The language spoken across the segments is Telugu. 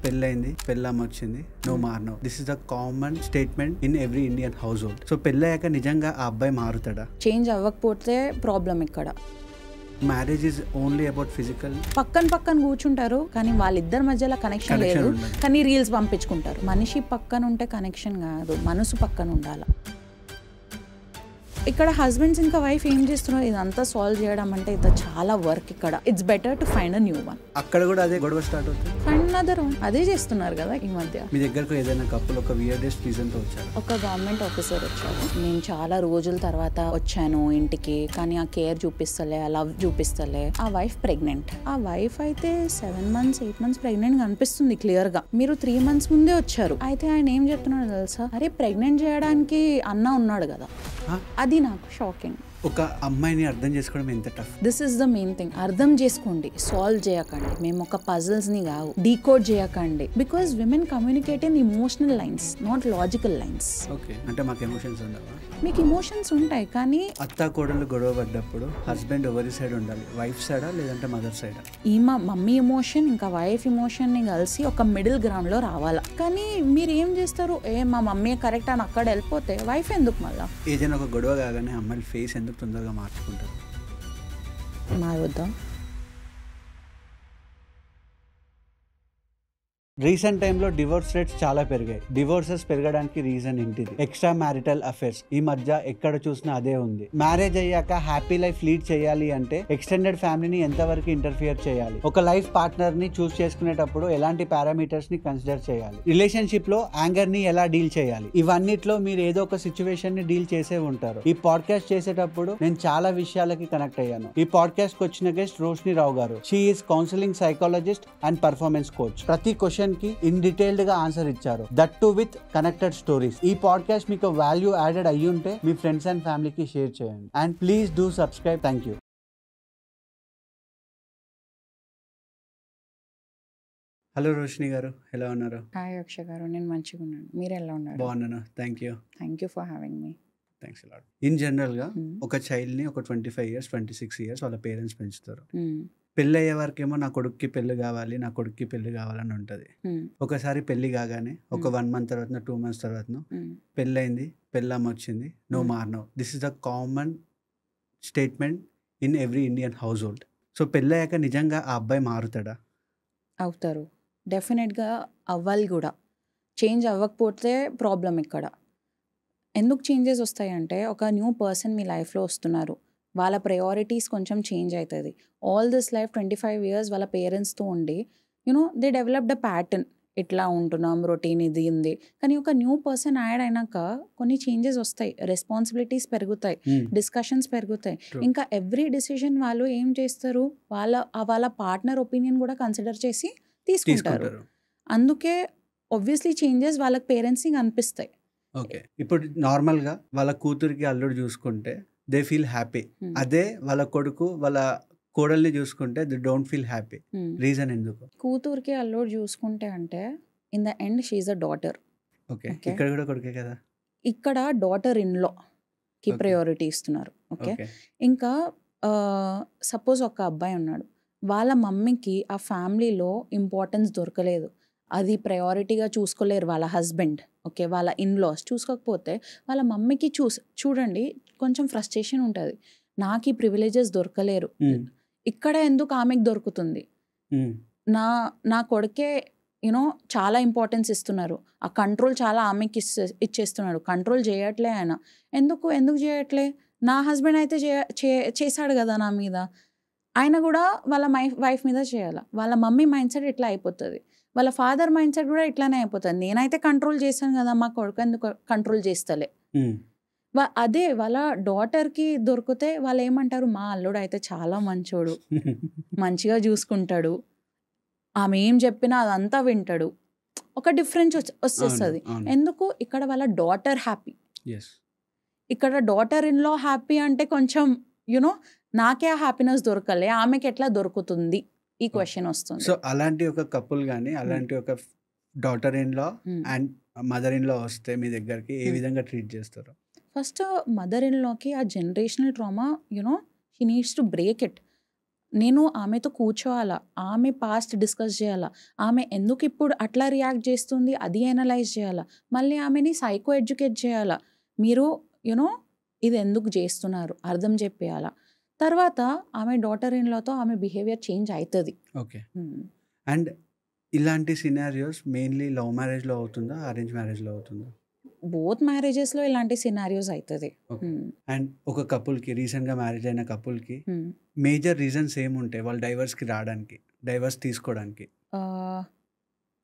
పెళ్ళైంది, పెళ్ళాం వచ్చింది, నో మారనో. This is the common statement in every Indian household. So పెళ్ళయ్యాక నిజంగా ఆ అబ్బాయి మారుతాడా? చేంజ్ అవ్వకపోతే ప్రాబ్లం ఇక్కడ. Marriage is only about physical. పక్కన కూర్చుంటారు కానీ వాళ్ళిద్దరి మధ్యలో కనెక్షన్ లేదు, కానీ రీల్స్ పంపించుకుంటారు. మనిషి పక్కన ఉంటే కనెక్షన్ కాదు, మనసు పక్కన ఉండాలి. ఇక్కడ హస్బెండ్స్ ఇంకా వైఫ్ ఏం చేస్తున్నారు, ఇదంతా సాల్వ్ చేయడం అంటే ఇది చాలా వర్క్. ఇక్కడ it's better to find a new one. అక్కడ కూడా అదే గొడవ స్టార్ట్ అవుతుంది. Find another one. అదే చేస్తున్నారు కదా ఈ మధ్య. మీ దగ్గరకు ఏదైనా కప్పులు ఒక వియర్డెస్ట్ రీజన్ తో వచ్చారు? ఒక గవర్నమెంట్ ఆఫీసర్ వచ్చారు. నేను చాలా రోజుల తర్వాత వచ్చాను ఇంటికి, కానీ ఆ కేర్ చూపిస్తలే, ఆ లవ్ చూపిస్తలే. ఆ వైఫ్ ప్రెగ్నెంట్. ఆ వైఫ్ అయితే 7 months 8 months ప్రెగ్నెంట్ గా అనిపిస్తుంది క్లియర్ గా. మీరు 3 months ముందే వచ్చారు. అయితే ఆయన ఏం చెప్తున్నాడు తెలుసా, అరే ప్రెగ్నెంట్ చేయడానికి అన్న ఉన్నాడు కదా. అది నాకు షాకింగ్. ఒక అమ్మాయిని అర్థం చేసుకోవడం ఎంత tough. This is the main thing. అర్థం చేసుకోండి, సాల్వ్ చేయకండి. మేము ఒక పజిల్స్ ని కావు, డీకోడ్ చేయకండి. Because women communicate in emotional lines, not logical lines. Okay, అంటే మాకు ఎమోషన్స్ ఉండవా? మీకు ఎమోషన్స్ ఉంటాయి, కానీ అత్త కోడలు గొడవ పడ్డప్పుడు హస్బెండ్ ఎవరి సైడ్ ఉండాలి? వైఫ్ సైడా లేదంటే మదర్ సైడా? ఈమె మమ్మీ ఎమోషన్ ఇంకా వైఫ్ ఎమోషన్ ని కలిసి ఒక మిడిల్ గ్రౌండ్ లో రావాలా. కానీ మీరు ఏం చేస్తారు, మా మమ్మీ కరెక్ట్ అని అక్కడ వెళ్ళిపోతే వైఫ్ ఎందుకు మళ్ళా? ఏదైనా ఒక గొడవ కాగానే అమ్మాయిల ఫేస్ ఎందుకు తొందరగా మార్చుకుంటారు? మారుద్దాం. రీసెంట్ టైంలో డివోర్స్ రేట్స్ చాలా పెరిగాయి. డివోర్సెస్ పెరగడానికి రీజన్ ఏంటిది? Extra marital affairs. ఈ మధ్య ఎక్కడ చూసినా అదే ఉంది. మ్యారేజ్ అయ్యాక హ్యాపీ లైఫ్ లీడ్ చేయాలి అంటే ఎక్స్టెండెడ్ ఫ్యామిలీని ఎంతవరకు ఇంటర్ఫియర్ చేయాలి? ఒక లైఫ్ పార్ట్నర్ ని చూస్ చేసుకునేటప్పుడు ఎలాంటి పారామీటర్స్ ని కన్సిడర్ చేయాలి? రిలేషన్షిప్ లో యాంగర్ ని ఎలా డీల్ చేయాలి? ఇవన్నిట్లో మీరు ఏదో ఒక సిచ్యువేషన్ ని డీల్ చేసే ఉంటారు. ఈ పాడ్కాస్ట్ చేసేటప్పుడు నేను చాలా విషయాలకి కనెక్ట్ అయ్యాను. ఈ పాడ్కాస్ట్ కి వచ్చిన guest Roshini Rao garu. She is counselling psychologist and performance coach. ప్రతి క్వశ్చన్ కి ఇన్ డీటెయిల్డ్ గా ఆన్సర్ ఇచ్చారు, that too with connected stories. ఈ పాడ్కాస్ట్ మీకు వాల్యూ యాడెడ్ అయ్యి ఉంటే మీ ఫ్రెండ్స్ అండ్ ఫ్యామిలీకి షేర్ చేయండి. And please do subscribe. Thank you. Hello Roshini garu, ఎలా ఉన్నారు? హాయ్ అక్ష గారు, నేను మంచిగా ఉన్నాను. మీరు ఎలా ఉన్నారు? బాగున్నాను, thank you. Thank you for having me. Thanks a lot. In general గా ఒక చైల్డ్ ని ఒక 25 years 26 years వాళ్ళ పేరెంట్స్ పెంచుతారు. పెళ్ళి అయ్యే వరకేమో నా కొడుక్కి పెళ్లి కావాలి, నా కొడుక్కి పెళ్లి కావాలని ఉంటుంది. ఒకసారి పెళ్లి కాగానే ఒక 1 month తర్వాత 2 months తర్వాత పెళ్ళైంది, పెళ్ళాం వచ్చింది, నో మారనో. This is the common statement in every Indian household. So పెళ్ళయ్యాక నిజంగా ఆ అబ్బాయి మారుతాడా? అవుతారు, డెఫినెట్గా అవ్వాలి కూడా. చేంజ్ అవ్వకపోతే ప్రాబ్లం ఇక్కడ. ఎందుకు చేంజెస్ వస్తాయంటే, ఒక న్యూ పర్సన్ మీ లైఫ్లో వస్తున్నారు, వాళ్ళ ప్రయారిటీస్ కొంచెం చేంజ్ అవుతుంది. ఆల్ దిస్ లైఫ్ 25 years వాళ్ళ పేరెంట్స్తో ఉండి దే డెవలప్డ్ అ ప్యాటర్న్. ఇట్లా ఉంటున్నాం, రొటీన్ ఇది ఉంది. కానీ ఒక న్యూ పర్సన్ యాడ్ అయినాక కొన్ని చేంజెస్ వస్తాయి, రెస్పాన్సిబిలిటీస్ పెరుగుతాయి, డిస్కషన్స్ పెరుగుతాయి. ఇంకా ఎవ్రీ డిసిజన్ వాళ్ళు ఏం చేస్తారు, వాళ్ళ పార్ట్నర్ ఒపీనియన్ కూడా కన్సిడర్ చేసి తీసుకుంటారు. అందుకే ఆబ్వియస్లీ చేంజెస్ వాళ్ళకి పేరెంట్స్కి అనిపిస్తాయి. ఓకే, ఇప్పుడు నార్మల్గా వాళ్ళ కూతురికి అల్లుడు చూసుకుంటే దే ఫీల్ హ్యాపీ. అదే వాళ్ళ కొడుకు వాళ్ళ కోడల్ని చూసుకుంటే they don't feel happy. Reason ఎందుకు? కూతురికి అల్లుడు చూసుకుంటే అంటే in the end she is a daughter. Okay, ఇక్కడ కూడా కొడుకే కదా. ఇక్కడ డాటర్ ఇన్ లా కి ప్రయారిటీ ఇస్తున్నారు. ఓకే, ఇంకా సపోజ్ ఒక అబ్బాయి ఉన్నాడు, వాళ్ళ మమ్మీకి ఆ ఫ్యామిలీలో ఇంపార్టెన్స్ దొరకలేదు, అది ప్రయారిటీగా చూసుకోలేరు వాళ్ళ హస్బెండ్. ఓకే, వాళ్ళ ఇన్లాస్ చూసుకోకపోతే వాళ్ళ మమ్మీకి చూడండి కొంచెం ఫ్రస్ట్రేషన్ ఉంటుంది, నాకు ఈ ప్రివిలేజెస్ దొరకలేరు, ఇక్కడ ఎందుకు ఆమెకు దొరుకుతుంది, నా కొడుకే చాలా ఇంపార్టెన్స్ ఇస్తున్నారు, ఆ కంట్రోల్ చాలా ఆమెకి ఇచ్చేస్తున్నాడు, కంట్రోల్ చేయట్లే ఆయన. ఎందుకు చేయట్లే? నా హస్బెండ్ అయితే చేశాడు కదా నా మీద, ఆయన కూడా వాళ్ళ వైఫ్ మీద చేయాలి. వాళ్ళ మమ్మీ మైండ్ సెట్ ఇట్లా అయిపోతుంది, వాళ్ళ ఫాదర్ మైండ్ సెట్ కూడా ఇట్లానే అయిపోతుంది. నేనైతే కంట్రోల్ చేశాను కదా, మా కొడుకు ఎందుకు కంట్రోల్ చేస్తలే. అదే వాళ్ళ డాటర్కి దొరికితే వాళ్ళు ఏమంటారు, మా అల్లుడు అయితే చాలా మంచోడు, మంచిగా చూసుకుంటాడు, ఆమె ఏం చెప్పినా అదంతా వింటాడు. ఒక డిఫరెన్స్ వచ్చేస్తుంది. ఎందుకు? ఇక్కడ వాళ్ళ డాటర్ హ్యాపీ, ఇక్కడ డాటర్ ఇన్ లా హ్యాపీ అంటే కొంచెం నాకే ఆ హ్యాపీనెస్ దొరకలే, ఆమెకి ఎట్లా దొరుకుతుంది, ఈ క్వశ్చన్ వస్తుంది. సో అలాంటి ఒక కపుల్ కానీ అలాంటి ఒక daughter in law and mother in law వస్తే మీ దగ్గరికి ఏ విధంగా ట్రీట్ చేస్తారు? ఫస్ట్ మదర్ ఇన్ లాకి ఆ generational trauma she needs to break it. నేను ఆమెతో కూర్చోవాలా, ఆమె పాస్ట్ డిస్కస్ చేయాలా, ఆమె ఎందుకు ఇప్పుడు అట్లా రియాక్ట్ చేస్తుంది అది అనలైజ్ చేయాలా, మళ్ళీ ఆమెని సైకో ఎడ్యుకేట్ చేయాలా, మీరు యునో ఇది ఎందుకు చేస్తున్నారు అర్థం చెప్పేయాలా. తర్వాత ఆమె డాటర్ ఇన్లాతో ఆమె బిహేవియర్ చేంజ్ అవుతుంది. ఓకే. అండ్ ఇలాంటి సినారియోస్ మెయిన్లీ లవ్ మ్యారేజ్లో అవుతుందా, అరేంజ్ మ్యారేజ్లో అవుతుందా? బోత్ మ్యారేజెస్లో ఇలాంటి సినారియోస్ అవుతుంది. అండ్ ఒక కపుల్కి, రీసెంట్గా మ్యారేజ్ అయిన కపుల్కి మేజర్ రీజన్స్ ఏముంటాయి వాళ్ళు డైవర్స్కి రావడానికి, డైవర్స్ తీసుకోవడానికి?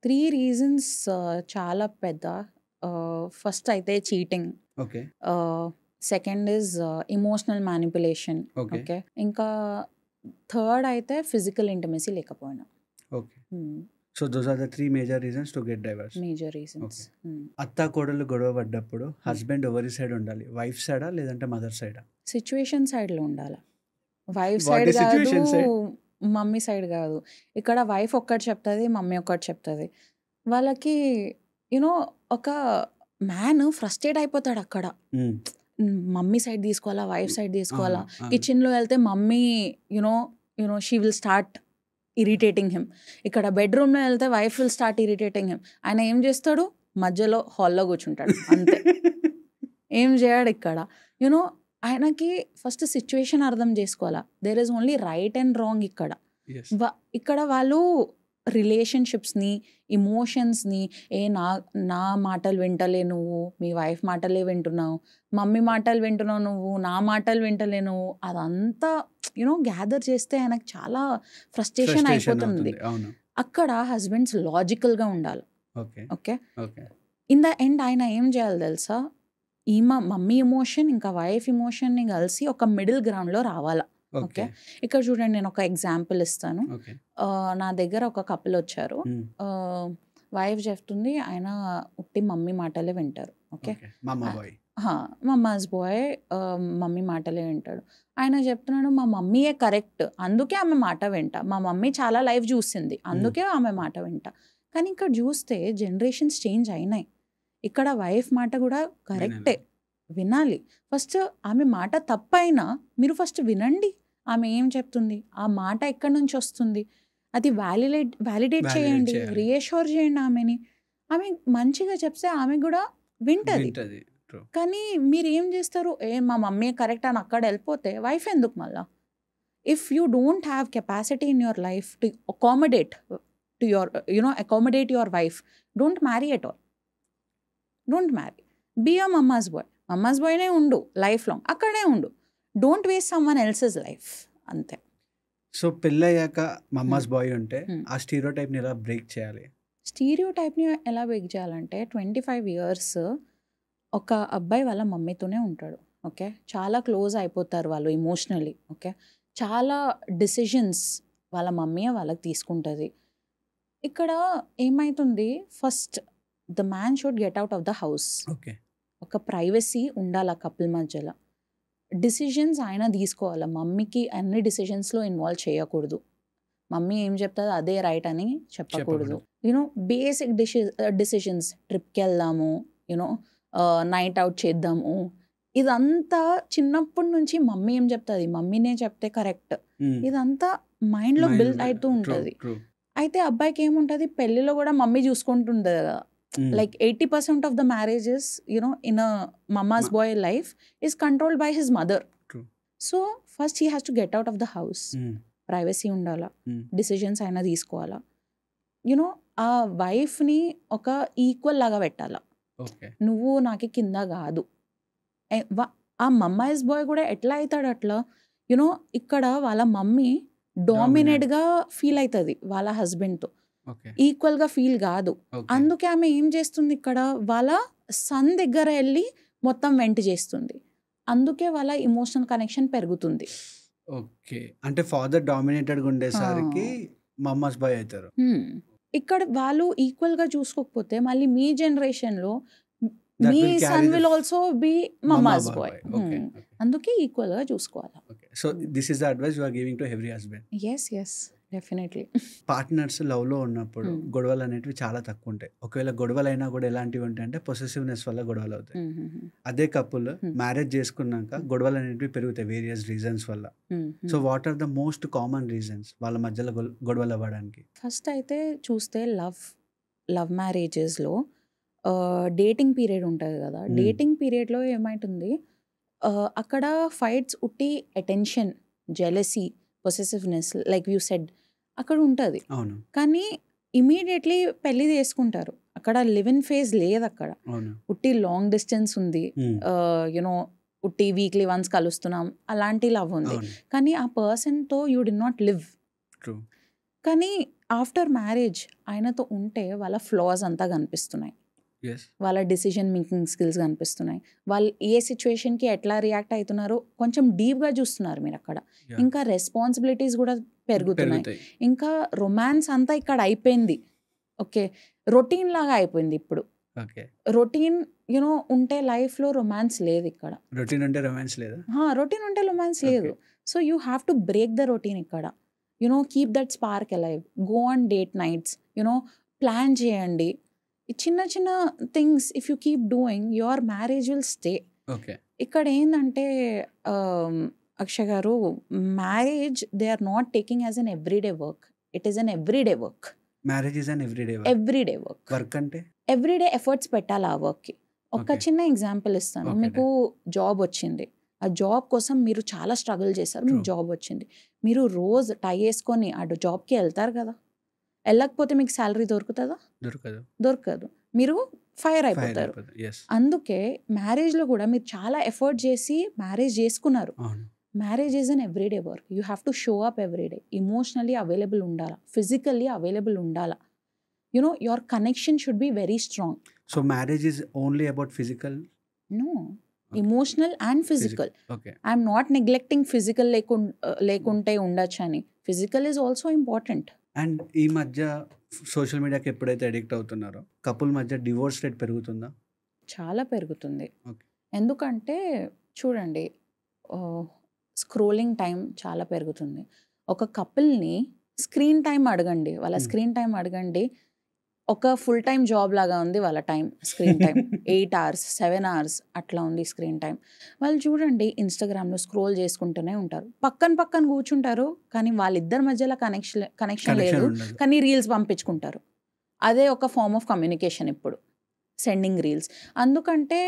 3 రీజన్స్ చాలా పెద్ద. ఫస్ట్ అయితే cheating, okay. Second is emotional manipulation, okay. Okay. ఇంకా థర్డ్ అయితే ఫిజికల్ ఇంటిమసీ లేకపోయినా. Okay. So those are the 3 major reasons to get divorce. Major reasons. అత్త కోడలు గొడవ పడ్డప్పుడు హస్బెండ్ ఎవరి సైడ్ ఉండాలి, వైఫ్ సైడా లేదంటే మదర్ సైడా? సిచ్యువేషన్ సైడ్లో ఉండాలి. Wife What side is situation కాదు, side? మమ్మీ సైడ్ కాదు. ఇక్కడ వైఫ్ ఒక్కటి చెప్తుంది, మమ్మీ ఒక్కటి చెప్తుంది. వాళ్ళకి యునో ఒక మ్యాన్ ఫ్రస్ట్రేట్ అయిపోతాడు అక్కడ. మమ్మీ సైడ్ తీసుకోవాలా, వైఫ్ సైడ్ తీసుకోవాలా. కిచెన్లో వెళ్తే mummy you know she will start irritating him. ఇక్కడ బెడ్రూమ్లో వెళ్తే wife will start irritating him. ఆయన ఏం చేస్తాడు, మధ్యలో హాల్లో కూర్చుంటాడు అంతే. ఏం చేయడు ఇక్కడ. యునో ఆయనకి ఫస్ట్ సిచ్యువేషన్ అర్థం చేసుకోవాలా. There is only right and wrong ఇక్కడ. ఇక్కడ వాళ్ళు రిలేషన్షిప్స్ని, ఇమోషన్స్ని, నా మాటలు వింటలే నువ్వు, మీ వైఫ్ మాటలే వింటున్నావు, మమ్మీ మాటలు వింటున్నావు నువ్వు, నా మాటలు వింటలే నువ్వు, అదంతా గ్యాదర్ చేస్తే ఆయనకు చాలా ఫ్రస్ట్రేషన్ అయిపోతుంది. అక్కడ హస్బెండ్స్ లాజికల్గా ఉండాలి. ఓకే. ఇన్ ద ఎండ్ ఆయన ఏం చేయాలి తెలుసా, మమ్మీ ఎమోషన్ ఇంకా వైఫ్ ఎమోషన్ని కలిసి ఒక మిడిల్ గ్రౌండ్లో రావాలా. ఓకే. ఇక్కడ చూడండి, నేను ఒక ఎగ్జాంపుల్ ఇస్తాను. నా దగ్గర ఒక కపుల్ వచ్చారు. వైఫ్ చెప్తుంది ఆయన ఉట్టి మమ్మీ మాటలే వింటారు. ఓకే. మమ్మాస్ బాయ్ మమ్మీ మాటలే వింటాడు. ఆయన చెప్తున్నాడు మా మమ్మీయే కరెక్ట్, అందుకే ఆమె మాట వింటా, మా మమ్మీ చాలా లైఫ్ చూసింది అందుకే ఆమె మాట వింటా. కానీ ఇక్కడ చూస్తే జనరేషన్స్ చేంజ్ అయినాయి. ఇక్కడ వైఫ్ మాట కూడా కరెక్టే, వినాలి. ఫస్ట్ ఆమె మాట తప్పైనా మీరు ఫస్ట్ వినండి, ఆమె ఏం చెప్తుంది, ఆ మాట ఎక్కడి నుంచి వస్తుంది, అది వ్యాలిడేట్ చేయండి, రీఅష్యూర్ చేయండి ఆమెని. ఆమె మంచిగా చెప్తే ఆమె కూడా వింటది. కానీ మీరు ఏం చేస్తారు, మా మమ్మీ కరెక్ట్ అని అక్కడ వెళ్ళిపోతే వైఫ్ ఎందుకు మళ్ళా? If you don't have capacity in your life to accommodate your wife, don't marry at all. Don't marry, be a mamma's boy. Mamma's బాయ్నే ఉండు లైఫ్ లాంగ్, అక్కడే ఉండు. Don't waste someone else's life, అంతే. సో పెళ్ళయ్యాక మమ్మాస్ బాయ్ ఉంటే ఆ స్టీరియోటైప్ని ఎలా బ్రేక్ చేయాలి? స్టీరియోటైప్ని ఎలా బ్రేక్ చేయాలంటే 25 years ఒక అబ్బాయి వాళ్ళ మమ్మీతోనే ఉంటాడు. ఓకే. చాలా క్లోజ్ అయిపోతారు వాళ్ళు ఎమోషనలీ. ఓకే. చాలా డిసిషన్స్ వాళ్ళ మమ్మీయే వాళ్ళకి తీసుకుంటుంది. ఇక్కడ ఏమవుతుంది, first the man should get out of the house. Okay. ఒక ప్రైవసీ ఉండాలి ఆ కపుల్ మధ్యలో. డిసిషన్స్ ఆయన తీసుకోవాలి, మమ్మీకి అన్ని డిసిషన్స్లో ఇన్వాల్వ్ చేయకూడదు. మమ్మీ ఏం చెప్తుందో అదే రైట్ అని చెప్పకూడదు. బేసిక్ డిసిషన్స్, ట్రిప్కి వెళ్దాము, నైట్ అవుట్ చేద్దాము, ఇదంతా చిన్నప్పటి నుంచి మమ్మీ ఏం చెప్తుంది, మమ్మీనే చెప్తే కరెక్ట్, ఇదంతా మైండ్లో బిల్డ్ అవుతూ ఉంటుంది. అయితే అబ్బాయికి ఏముంటుంది, పెళ్ళిలో కూడా మమ్మీ చూసుకుంటుంటుంది కదా. Like 80% of the marriages, in a mama's boy life is controlled by his mother. True. So first he has to get out of the house. Privacy undala, decisions aina తీసుకోవాలా. ఆ వైఫ్ని ఒక ఈక్వల్ లాగా పెట్టాలా. నువ్వు నాకు కింద కాదు. ఆ మమ్మాయిస్ బాయ్ కూడా ఎట్లా అవుతాడు అట్లా, ఇక్కడ వాళ్ళ మమ్మీ డామినేట్గా ఫీల్ అవుతుంది వాళ్ళ హస్బెండ్తో, ఈక్వల్గా ఫీల్ కాదు. అందుకే ఆమె ఏం చేస్తుంది, ఇక్కడ వాళ్ళ సన్ దగ్గర వెళ్ళి మొత్తం వెంట చేస్తుంది. అందుకే వాళ్ళ ఇమోషనల్ కనెక్షన్ పెరుగుతుంది. ఓకే. అంటే ఫాదర్ డామినేటెడ్ ఉండేసరికి మమ్మాస్ బాయ్ అవుతారు. ఇక్కడ వాళ్ళు ఈక్వల్గా చూసుకోకపోతే మళ్ళీ మీ జనరేషన్లో మీ son will also be mamma's boy. అందుకే ఈక్వల్గా చూసుకోవాలి. So this is the advice you are giving to every husband. yes definitely. Partners లవ్లో ఉన్నప్పుడు గొడవలు అనేటివి చాలా తక్కువ ఉంటాయి. ఒకవేళ గొడవలు అయినా కూడా ఎలాంటివి ఉంటాయంటే పొసెసివ్నెస్ వల్ల గొడవలు అవుతాయి. అదే కపుల్ మ్యారేజ్ చేసుకున్నాక గొడవలు అనేటివి పెరుగుతాయి వేరియస్ రీజన్స్ వల్ల. So what are the most common reasons వాళ్ళ మధ్యలో గొడవలు అవ్వడానికి? ఫస్ట్ అయితే చూస్తే లవ్ మ్యారేజెస్లో డేటింగ్ పీరియడ్ ఉంటుంది కదా. డేటింగ్ పీరియడ్లో ఏమైతుంది, అక్కడ ఫైట్స్ ఉట్టి attention, jealousy, possessiveness like you said అక్కడ ఉంటుంది. అవును కానీ ఇమీడియట్లీ పెళ్లి చేసుకుంటారు. అక్కడ లివ్ ఇన్ ఫేజ్ లేదు. అక్కడ అవును ఉట్టి లాంగ్ డిస్టెన్స్ ఉంది, యునో ఉట్టి వీక్లీ వన్స్ కలుస్తున్నాం అలాంటి లవ్ ఉంది. అవును కానీ ఆ పర్సన్తో you do not live. True. కానీ ఆఫ్టర్ మ్యారేజ్ ఆయనతో ఉంటే వాళ్ళ ఫ్లాస్ అంతా కనిపిస్తున్నాయి, ఎస్ వాళ్ళ డెసిషన్ మేకింగ్ స్కిల్స్ కనిపిస్తున్నాయి, వాళ్ళు ఏ సిచ్యువేషన్కి ఎట్లా రియాక్ట్ అవుతున్నారో కొంచెం డీప్గా చూస్తున్నారు మీరు అక్కడ. Yeah. ఇంకా రెస్పాన్సిబిలిటీస్ కూడా పెరుగుతున్నాయి. పెరుగుతాయి. ఇంకా రొమాన్స్ అంతా ఇక్కడ అయిపోయింది. ఓకే, రొటీన్ లాగా అయిపోయింది ఇప్పుడు. ఓకే రొటీన్ యూనో ఉంటే లైఫ్లో రొమాన్స్ లేదు ఇక్కడ. రొటీన్ అంటే రొమాన్స్ లేదా? రొటీన్ ఉంటే రొమాన్స్ లేదు. So you have to break the routine ఇక్కడ. You know keep that spark alive, go on date nights, you know plan చేయండి. ఈ చిన్న చిన్న things if you keep doing your marriage will stay. Okay ఇక్కడ ఏంటంటే అక్షయ్ గారు, marriage they are not taking as an everyday work. It is an everyday work. Marriage is an everyday everyday work. Work అంటే ఎవ్రీడే ఎఫర్ట్స్ పెట్టాలి ఆ వర్క్కి. ఒక Okay. చిన్న ఎగ్జాంపుల్ ఇస్తాను. Okay, మీకు జాబ్ వచ్చింది, ఆ జాబ్ కోసం మీరు చాలా స్ట్రగుల్ చేశారు, మీకు True. జాబ్ వచ్చింది. మీరు రోజు టై వేసుకొని ఆ జాబ్కి వెళ్తారు కదా. వెళ్ళకపోతే మీకు శాలరీ దొరుకుతుందా? దొరకదు, దొరకదు. మీరు ఫైర్ ఫైర్ అయిపోతారు. అయిపోతుంది. ఎస్ అందుకే మ్యారేజ్లో కూడా మీరు చాలా ఎఫర్ట్ చేసి మ్యారేజ్ చేసుకున్నారు. అవును marriage is an everyday work. You have to show up everyday. Emotionally available ఉండాలా, ఫిజికల్లీ అవైలబుల్ ఉండాలా. You know your connection should be very strong. So marriage is only about physical? No, emotional and physical. Okay I'm not neglecting physical లేకుంటే ఉండొచ్చు అని. Physical is also important. And ఈ మధ్య సోషల్ మీడియాకి ఎప్పుడైతే అడిక్ట్ అవుతున్నారో కపుల్ మధ్య డివోర్స్ రేట్ పెరుగుతుందా? చాలా పెరుగుతుంది. Okay. ఎందుకంటే చూడండి, స్క్రోలింగ్ టైం చాలా పెరుగుతుంది. ఒక కపుల్ని స్క్రీన్ టైం అడగండి, వాళ్ళ స్క్రీన్ టైం అడగండి, ఒక ఫుల్ టైం జాబ్ లాగా ఉంది వాళ్ళ time, screen time 8 hours 7 hours అట్లా ఉంది స్క్రీన్ టైం. వాళ్ళు చూడండి ఇన్స్టాగ్రామ్లో స్క్రోల్ చేసుకుంటూనే ఉంటారు, పక్కన కూర్చుంటారు, కానీ వాళ్ళిద్దరి మధ్యలో కనెక్షన్ లేదు, ఉండదు. కానీ రీల్స్ పంపించుకుంటారు. అదే ఒక ఫార్మ్ ఆఫ్ కమ్యూనికేషన్ ఇప్పుడు, సెండింగ్ రీల్స్. ఎందుకంటే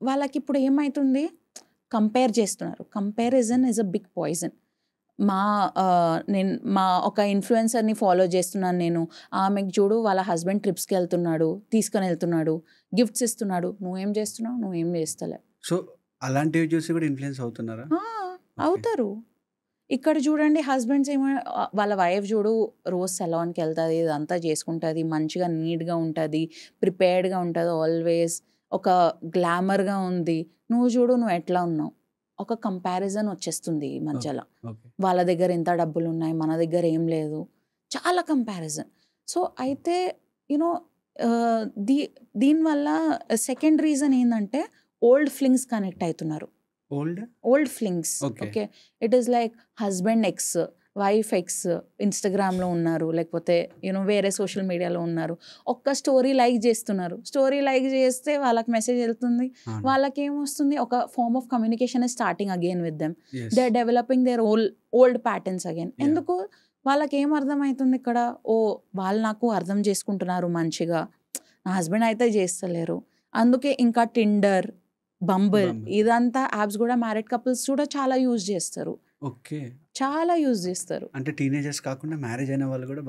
వాళ్ళకి ఇప్పుడు ఏమవుతుంది, కంపేర్ చేస్తున్నారు. Comparison is a big poison. మా ఒక ఇన్ఫ్లుయెన్సర్ని ఫాలో చేస్తున్నాను నేను, ఆమెకు చూడు వాళ్ళ హస్బెండ్ ట్రిప్స్కి వెళ్తున్నాడు, తీసుకొని వెళ్తున్నాడు, గిఫ్ట్స్ ఇస్తున్నాడు, నువ్వేం చేస్తున్నావు, నువ్వేం చేస్తలే. సో అలాంటివి చూసి కూడా ఇన్ఫ్లుయెన్స్ అవుతున్నారా? అవుతారు. ఇక్కడ చూడండి హస్బెండ్స్ ఏమో, వాళ్ళ వైఫ్ చూడు రోజు సెలాన్కి వెళ్తుంది, ఇదంతా చేసుకుంటుంది, మంచిగా నీట్గా ఉంటుంది, ప్రిపేర్డ్గా ఉంటుంది, ఆల్వేస్ ఒక గ్లామర్గా ఉంది. నువ్వు చూడు నువ్వు ఎట్లా ఉన్నావు. ఒక కంపారిజన్ వచ్చేస్తుంది ఈ మధ్యలో. ఓకే వాళ్ళ దగ్గర ఎంత డబ్బులు ఉన్నాయి, మన దగ్గర ఏం లేదు, చాలా కంపారిజన్. సో అయితే యూనో దీనివల్ల సెకండ్ రీజన్ ఏంటంటే ఓల్డ్ ఫ్లింగ్స్ కనెక్ట్ అవుతున్నారు. Old flings. Okay. Okay, it is like husband ex, wife ex ఇన్స్టాగ్రామ్లో ఉన్నారు, లేకపోతే యూనో వేరే సోషల్ మీడియాలో ఉన్నారు. ఒక్క స్టోరీ లైక్ చేస్తున్నారు, స్టోరీ లైక్ చేస్తే వాళ్ళకి మెసేజ్ వెళ్తుంది, వాళ్ళకి ఏమొస్తుంది, ఒక form of communication is starting again with them. They are developing their old patterns again. ఎందుకు, వాళ్ళకి ఏం అర్థమవుతుంది ఇక్కడ, వాళ్ళు నాకు అర్థం చేసుకుంటున్నారు మంచిగా, నా హస్బెండ్ అయితే చేస్తలేరు. అందుకే ఇంకా టిండర్, బంబుల్ ఇదంతా యాప్స్ కూడా మ్యారీడ్ కపుల్స్ కూడా చాలా యూజ్ చేస్తారు. ఓకే, చాలా యూజ్ చేస్తారు. అంటే టీనేజర్స్ కాకుండా మ్యారేజ్ అయిన వాళ్ళు కూడా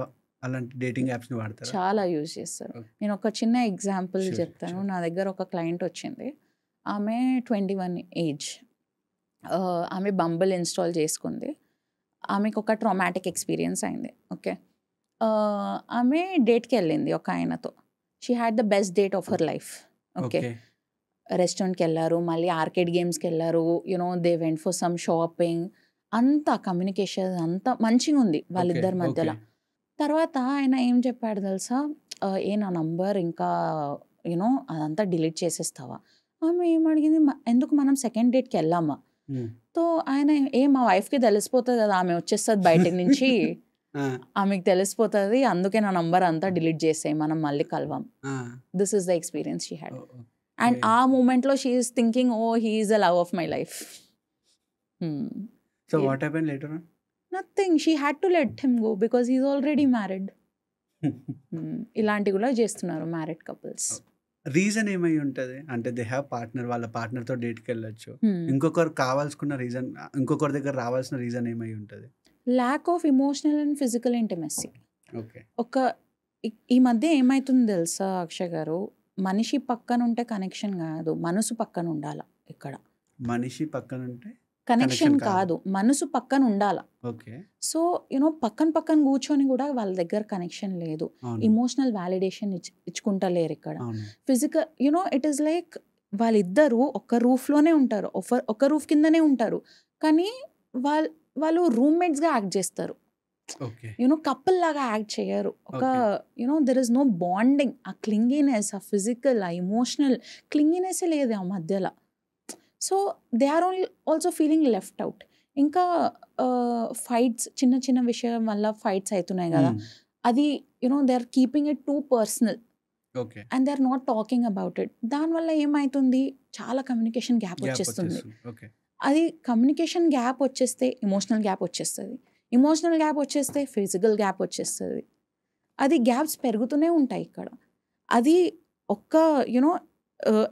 అలాంటి డేటింగ్ యాప్స్ ని వాడతారు? చాలా యూజ్ చేస్తారు. Okay. నేను ఒక చిన్న ఎగ్జాంపుల్ Sure, చెప్తాను. sure. నా దగ్గర ఒక క్లయింట్ వచ్చింది, ఆమె 21 ఏజ్, ఆమె బంబుల్ ఇన్స్టాల్ చేసుకుంది. ఆమెకు ఒక ట్రామాటిక్ ఎక్స్పీరియన్స్ అయింది. ఓకే, ఆమె డేట్కి వెళ్ళింది ఒక ఆయనతో. She had the best date of her life. Okay, రెస్టారెంట్కి వెళ్ళారు, మళ్ళీ ఆర్కేడ్ గేమ్స్కి వెళ్ళారు, you know they went for some shopping, అంతా కమ్యూనికేషన్ అంతా మంచిగా ఉంది వాళ్ళిద్దరి మధ్యలో. తర్వాత ఆయన ఏం చెప్పాడు తెలుసా, నా నంబర్ ఇంకా యూనో అదంతా డిలీట్ చేసేస్తావా. ఆమె ఏమడిగింది, ఎందుకు మనం సెకండ్ డేట్కి వెళ్ళామా. తో ఆయన మా వైఫ్కి తెలిసిపోతుంది కదా, ఆమె వచ్చేస్తుంది బయట నుంచి, ఆమెకు తెలిసిపోతుంది, అందుకే నా నంబర్ అంతా డిలీట్ చేసేయి, మనం మళ్ళీ కలవం. This is the experience she had. And ఆ మూమెంట్లో she is thinking, oh he is the love of my life. So what happened later on? Nothing, she had to let him go because he is already married. ఇలాంటివి కూడా చేస్తున్నారు మ్యారీడ్ కపుల్స్. రీజన్ ఏమై ఉంటుంది అంటే దే హ్యావ్ పార్ట్నర్, వాళ్ళ పార్ట్నర్తో డేట్కి వెళ్ళొచ్చు, ఇంకొకరు కావాల్సుకున్న రీజన్, ఇంకొకరి దగ్గర రావాల్సిన రీజన్ ఏమై ఉంటుంది? Lack of emotional and physical intimacy. Okay. ఈ మధ్య ఏమవుతుంది తెలుసా అక్షయ్ గారు, మనిషి పక్కన ఉంటే కనెక్షన్ కాదు, మనసు పక్కన ఉండాల. ఇక్కడ మనిషి పక్కన ఉంటే కనెక్షన్ కాదు, మనసు పక్కన ఉండాల. ఓకే. సో పక్కన కూర్చొని కూడా వాళ్ళ దగ్గర కనెక్షన్ లేదు, ఇమోషనల్ వ్యాలిడేషన్ ఇచ్చుకుంటలేరు. ఇక్కడ ఫిజికల్ ఇట్ ఈస్ లైక్ వాళ్ళిద్దరూ ఒక రూఫ్లోనే ఉంటారు, ఒక రూఫ్ కిందనే ఉంటారు, కానీ వాళ్ళు రూమ్మేట్స్గా యాక్ట్ చేస్తారు. కపుల్ లాగా యాక్ట్ చేయరు. There is no bonding. ఆ క్లింగీనెస్, ఆ ఫిజికల్, ఆ ఇమోషనల్ క్లింగీనెస్ లేదు ఆ మధ్యలో. So they are also feeling left out. ఇంకా ఫైట్స్, చిన్న చిన్న విషయం వల్ల ఫైట్స్ అవుతున్నాయి కదా, అది they are keeping it too personal and they are not talking about it. దానివల్ల ఏమవుతుంది, చాలా కమ్యూనికేషన్ గ్యాప్ వచ్చేస్తుంది. అది కమ్యూనికేషన్ గ్యాప్ వచ్చేస్తే ఎమోషనల్ గ్యాప్ వచ్చేస్తుంది, ఎమోషనల్ గ్యాప్ వచ్చేస్తే ఫిజికల్ గ్యాప్ వచ్చేస్తుంది. అది గ్యాప్స్ పెరుగుతూనే ఉంటాయి ఇక్కడ. అది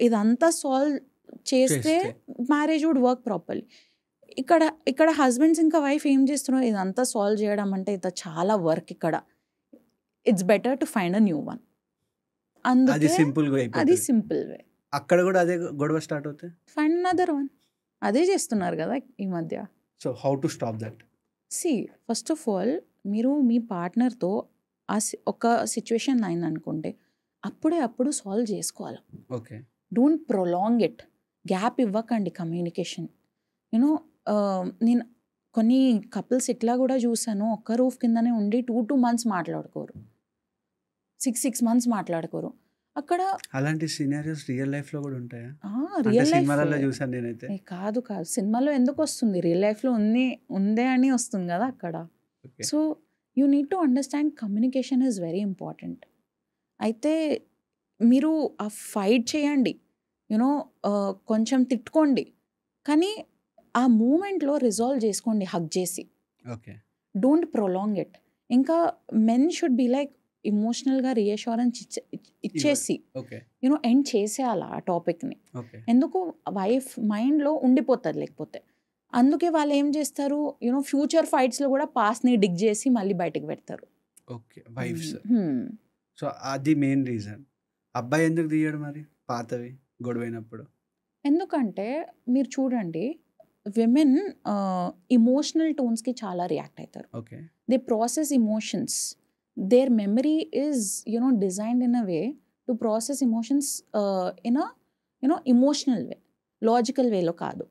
ఇదంతా సాల్వ్ చేస్తే మ్యారేజ్ వుడ్ వర్క్ ప్రాపర్లీ. ఇక్కడ హస్బెండ్స్ ఇంకా వైఫ్ ఏం చేస్తున్నారు, ఇదంతా సాల్వ్ చేయడం అంటే ఇది చాలా వర్క్. ఇక్కడ it's better to find a new one. అందుకే అది సింపుల్ వే. అక్కడ కూడా అదే గొడవ స్టార్ట్ అవుతాయి, ఫైండ్ అనదర్ వన్. అదే చేస్తున్నారు కదా ఈ మధ్య. So how to stop that? First of all మీరు మీ పార్ట్నర్తో ఒక సిచ్యువేషన్ అయిందనుకుంటే అప్పుడు సాల్వ్ చేసుకోవాలి. Okay. Don't prolong it. Gap ఇవ్వకండి కమ్యూనికేషన్. నేను కొన్ని కపుల్స్ ఇట్లా కూడా చూసాను, ఒక్క రూఫ్ కిందనే ఉండి 2 months మాట్లాడుకోరు, 6 months మాట్లాడుకోరు. అక్కడ అలాంటి సినారియోస్ రియల్ లైఫ్లో కూడా ఉంటాయా? రియల్ లైఫ్ చూసాను నేనైతే. కాదు సినిమాలో ఎందుకు వస్తుంది, రియల్ లైఫ్లో ఉందే అని వస్తుంది కదా అక్కడ. So you need to understand communication is very important. అయితే మీరు ఆ ఫైట్ చేయండి, కొంచెం తిట్టుకోండి, కానీ ఆ మూమెంట్లో రిజాల్వ్ చేసుకోండి హగ్ చేసి. ఓకే. Don't prolong it. ఇంకా మెన్ షుడ్ బి లైక్ ఇమోషనల్గా రీఅష్యూరెన్స్ ఇచ్చేసి ఎండ్ చేసేయాలి ఆ టాపిక్ని. ఎందుకు వైఫ్ మైండ్లో ఉండిపోతుంది లేకపోతే. అందుకే వాళ్ళు ఏం చేస్తారు, ఫ్యూచర్ ఫైట్స్లో కూడా పాస్ట్ని డిగ్ చేసి మళ్ళీ బయటకు పెడతారు. Okay, wives. సో అది మెయిన్ రీజన్. అబ్బాయి ఎందుకు తీయడు మరి పాతవి గొడవైనప్పుడు? ఎందుకంటే మీరు చూడండి, విమెన్ ఇమోషనల్ టోన్స్కి చాలా రియాక్ట్ అవుతారు. Okay. They process emotions. Their memory is designed in a way to process emotions in a emotional way, logical way lo kaadu.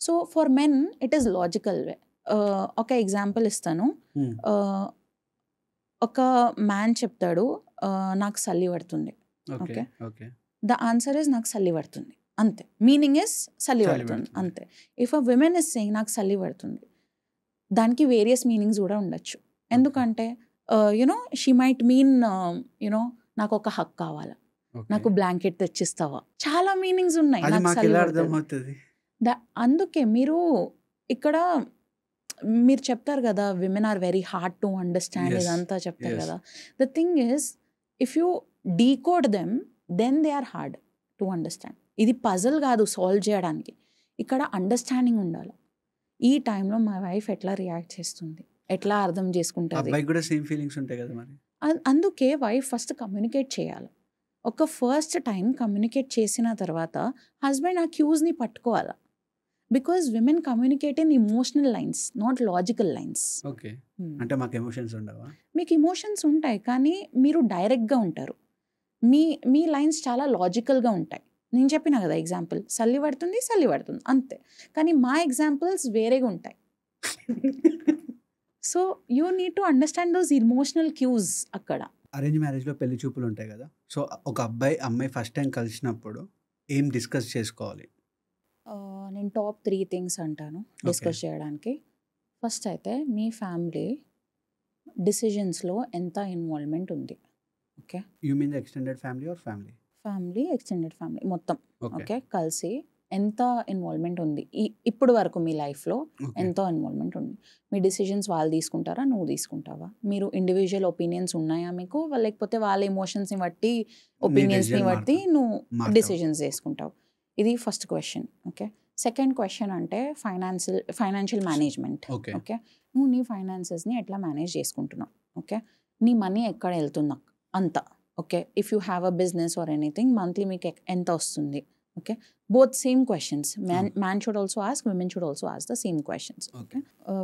So for men it is logical way. Oka example istanu. Oka man cheptadu naaku salli vadutundi. Okay. The answer is naaku salli vadutundi ante. Meaning is salli vadutundi ante. If a woman is saying naaku salli vadutundi, daniki various meanings kuda undachu. Endukante she might mean నాకు ఒక హక్ కావాలా, నాకు బ్లాంకెట్ తెచ్చిస్తావా, చాలా మీనింగ్స్ ఉన్నాయి. అందుకే మీరు చెప్తారు కదా, women are very hard to understand, ఇదంతా చెప్తారు కదా. The thing is, if you decode them then they are hard to understand. ఇది పజల్ కాదు సాల్వ్ చేయడానికి, ఇక్కడ అండర్స్టాండింగ్ ఉండాలి. ఈ టైంలో మా వైఫ్ ఎట్లా రియాక్ట్ చేస్తుంది, ఎట్లా అర్థం చేసుకుంటుంది, అందుకే వైఫ్ ఫస్ట్ కమ్యూనికేట్ చేయాలి. ఒక ఫస్ట్ టైం కమ్యూనికేట్ చేసిన తర్వాత హస్బెండ్ ఆ క్యూస్ని పట్టుకోవాలి. Because women communicate in emotional lines, not logical lines. అంటే మాకు ఎమోషన్స్ ఉండవా? మీకు ఎమోషన్స్ ఉంటాయి, కానీ మీరు డైరెక్ట్గా ఉంటారు. మీ లైన్స్ చాలా లాజికల్గా ఉంటాయి. నేను చెప్పినా కదా ఎగ్జాంపుల్, సల్లి పడుతుంది అంతే, కానీ మా ఎగ్జాంపుల్స్ వేరేగా ఉంటాయి. So you need to understand those emotional cues. అక్కడ అరేంజ్ మ్యారేజ్లో పెళ్లి చూపులు ఉంటాయి కదా, సో ఒక అమ్మాయి ఫస్ట్ టైం కలిసినప్పుడు ఏం డిస్కస్ చేసుకోవాలి? నేను టాప్ 3 థింగ్స్ అంటాను డిస్కస్ చేయడానికి. ఫస్ట్ అయితే మీ ఫ్యామిలీ డిసిజన్స్లో ఎంత ఇన్వాల్వ్మెంట్ ఉంది. Okay, you mean the extended family or family? Family, extended family మొత్తం. ఓకే ఓకే, కలిసి ఎంత ఇన్వాల్వ్మెంట్ ఉంది ఇప్పుడు వరకు మీ లైఫ్లో, ఓకే ఎంతో ఇన్వాల్వ్మెంట్ ఉంది. మీ డిసిజన్స్ వాళ్ళు తీసుకుంటారా, నువ్వు తీసుకుంటావా? మీరు ఇండివిజువల్ ఒపీనియన్స్ ఉన్నాయా మీకు, లేకపోతే వాళ్ళ ఎమోషన్స్ని బట్టి, ఒపీనియన్స్ని decision బట్టి నువ్వు మారుతావు. డిసిజన్స్ తీసుకుంటావు? ఇది first question. Okay, second question అంటే ఫైనాన్షియల్ మేనేజ్మెంట్. ఓకే ఓకే, నువ్వు నీ ఫైనాన్సెస్ని ఎట్లా మేనేజ్ చేసుకుంటున్నావు? ఓకే, నీ మనీ ఎక్కడ వెళ్తుందా అంత. Okay, if you have a business or anything, monthly మీకు ఎంత వస్తుంది? Okay, both same questions. Man should also ask, women should also ask the same questions. Okay,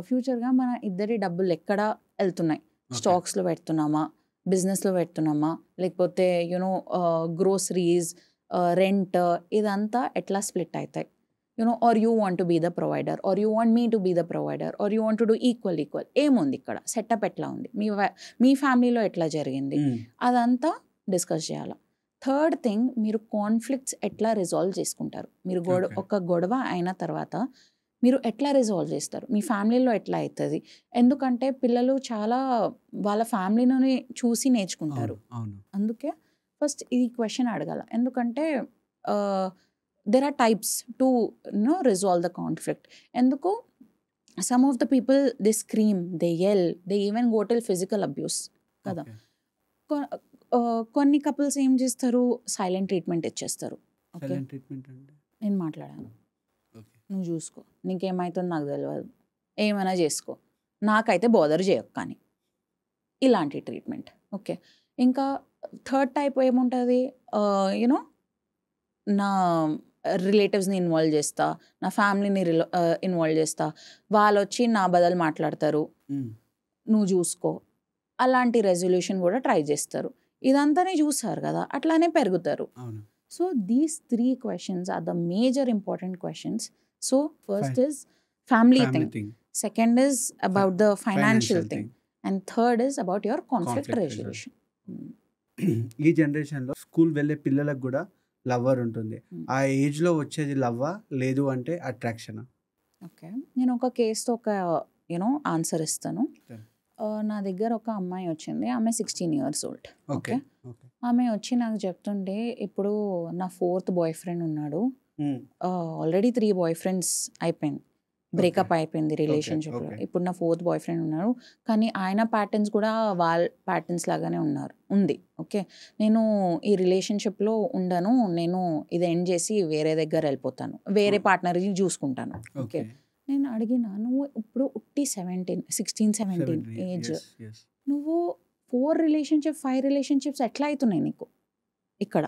ఫ్యూచర్గా మన ఇద్దరి డబ్బులు ఎక్కడ వెళ్తున్నాయి? స్టాక్స్లో పెడుతున్నామా, బిజినెస్లో పెడుతున్నామా, లేకపోతే యూనో గ్రోసరీస్, రెంట్, ఇదంతా ఎట్లా స్ప్లిట్ అవుతాయి? Or you want to be the provider, or you want me to be the provider, or you want to do equal. ఏముంది ఇక్కడ? సెటప్ ఎట్లా ఉంది? మీ ఫ్యామిలీలో ఎట్లా జరిగింది? అదంతా డిస్కస్ చేయాలి. థర్డ్ థింగ్, మీరు కాన్ఫ్లిక్ట్స్ ఎట్లా రిజాల్వ్ చేసుకుంటారు? మీరు ఒక గొడవ అయిన తర్వాత మీరు ఎట్లా రిజాల్వ్ చేస్తారు? మీ ఫ్యామిలీలో ఎట్లా అవుతుంది? ఎందుకంటే పిల్లలు చాలా వాళ్ళ ఫ్యామిలీని చూసి నేర్చుకుంటారు. అందుకే ఫస్ట్ ఈ క్వశ్చన్ అడగాల. ఎందుకంటే there are types to resolve the conflict. ఎందుకు some of the people they scream, they yell, they even go till physical abuse కదా. కొన్ని కపుల్స్ ఏం చేస్తారు, సైలెంట్ ట్రీట్మెంట్ ఇచ్చేస్తారు. ఓకే, నేను మాట్లాడాను, నువ్వు చూసుకో, నీకేమవుతుందో నాకు తెలియదు, ఏమైనా చేసుకో, నాకైతే బోదర్ చేయకు కానీ, ఇలాంటి ట్రీట్మెంట్. ఓకే, ఇంకా థర్డ్ టైప్ ఏముంటుంది, యూనో నా రిలేటివ్స్ని ఇన్వాల్వ్ చేస్తా, నా ఫ్యామిలీని ఇన్వాల్వ్ చేస్తా, వాళ్ళు వచ్చి నా బదులు మాట్లాడతారు, నువ్వు చూసుకో, అలాంటి రెజల్యూషన్ కూడా ట్రై చేస్తారు. ఇదంతానే చూస్తారు కదా, అట్లానే పెరుగుతారు. So these 3 questions are the major important questions. So first is family thing, second is about the financial thing, and third is about your conflict resolution. ఈ జనరేషన్లో స్కూల్ వెళ్ళే పిల్లలకు కూడా లవ్వర్ ఉంటుంది. ఆ ఏజ్లో వచ్చేది లవ్వా, లేదు అంటే అట్రాక్షనా? ఓకే, నేను ఒక కేసుతో ఒక ఆన్సర్ ఇస్తాను. నా దగ్గర ఒక అమ్మాయి వచ్చింది, ఆమె 16 years old. ఓకే, ఆమె వచ్చి నాకు చెప్తుంటే, ఇప్పుడు నా 4th బాయ్ ఫ్రెండ్ ఉన్నాడు, ఆల్రెడీ 3 బాయ్ ఫ్రెండ్స్ అయిపోయింది, బ్రేకప్ అయిపోయింది రిలేషన్షిప్లో. ఇప్పుడు నా 4th బాయ్ ఫ్రెండ్ ఉన్నాడు, కానీ ఆయన ప్యాటర్న్స్ కూడా వాళ్ళ ప్యాటర్న్స్ లాగానే ఉంది. ఓకే, నేను ఈ రిలేషన్షిప్లో ఉండను, నేను ఇది ఎండ్ చేసి వేరే దగ్గర వెళ్ళిపోతాను, వేరే పార్ట్నర్ని చూసుకుంటాను. ఓకే, నేను అడిగినా, నువ్వు ఇప్పుడు 16, 17 ఏజ్, నువ్వు 4 relationships 5 relationships ఎట్లా అవుతున్నాయి నీకు ఇక్కడ?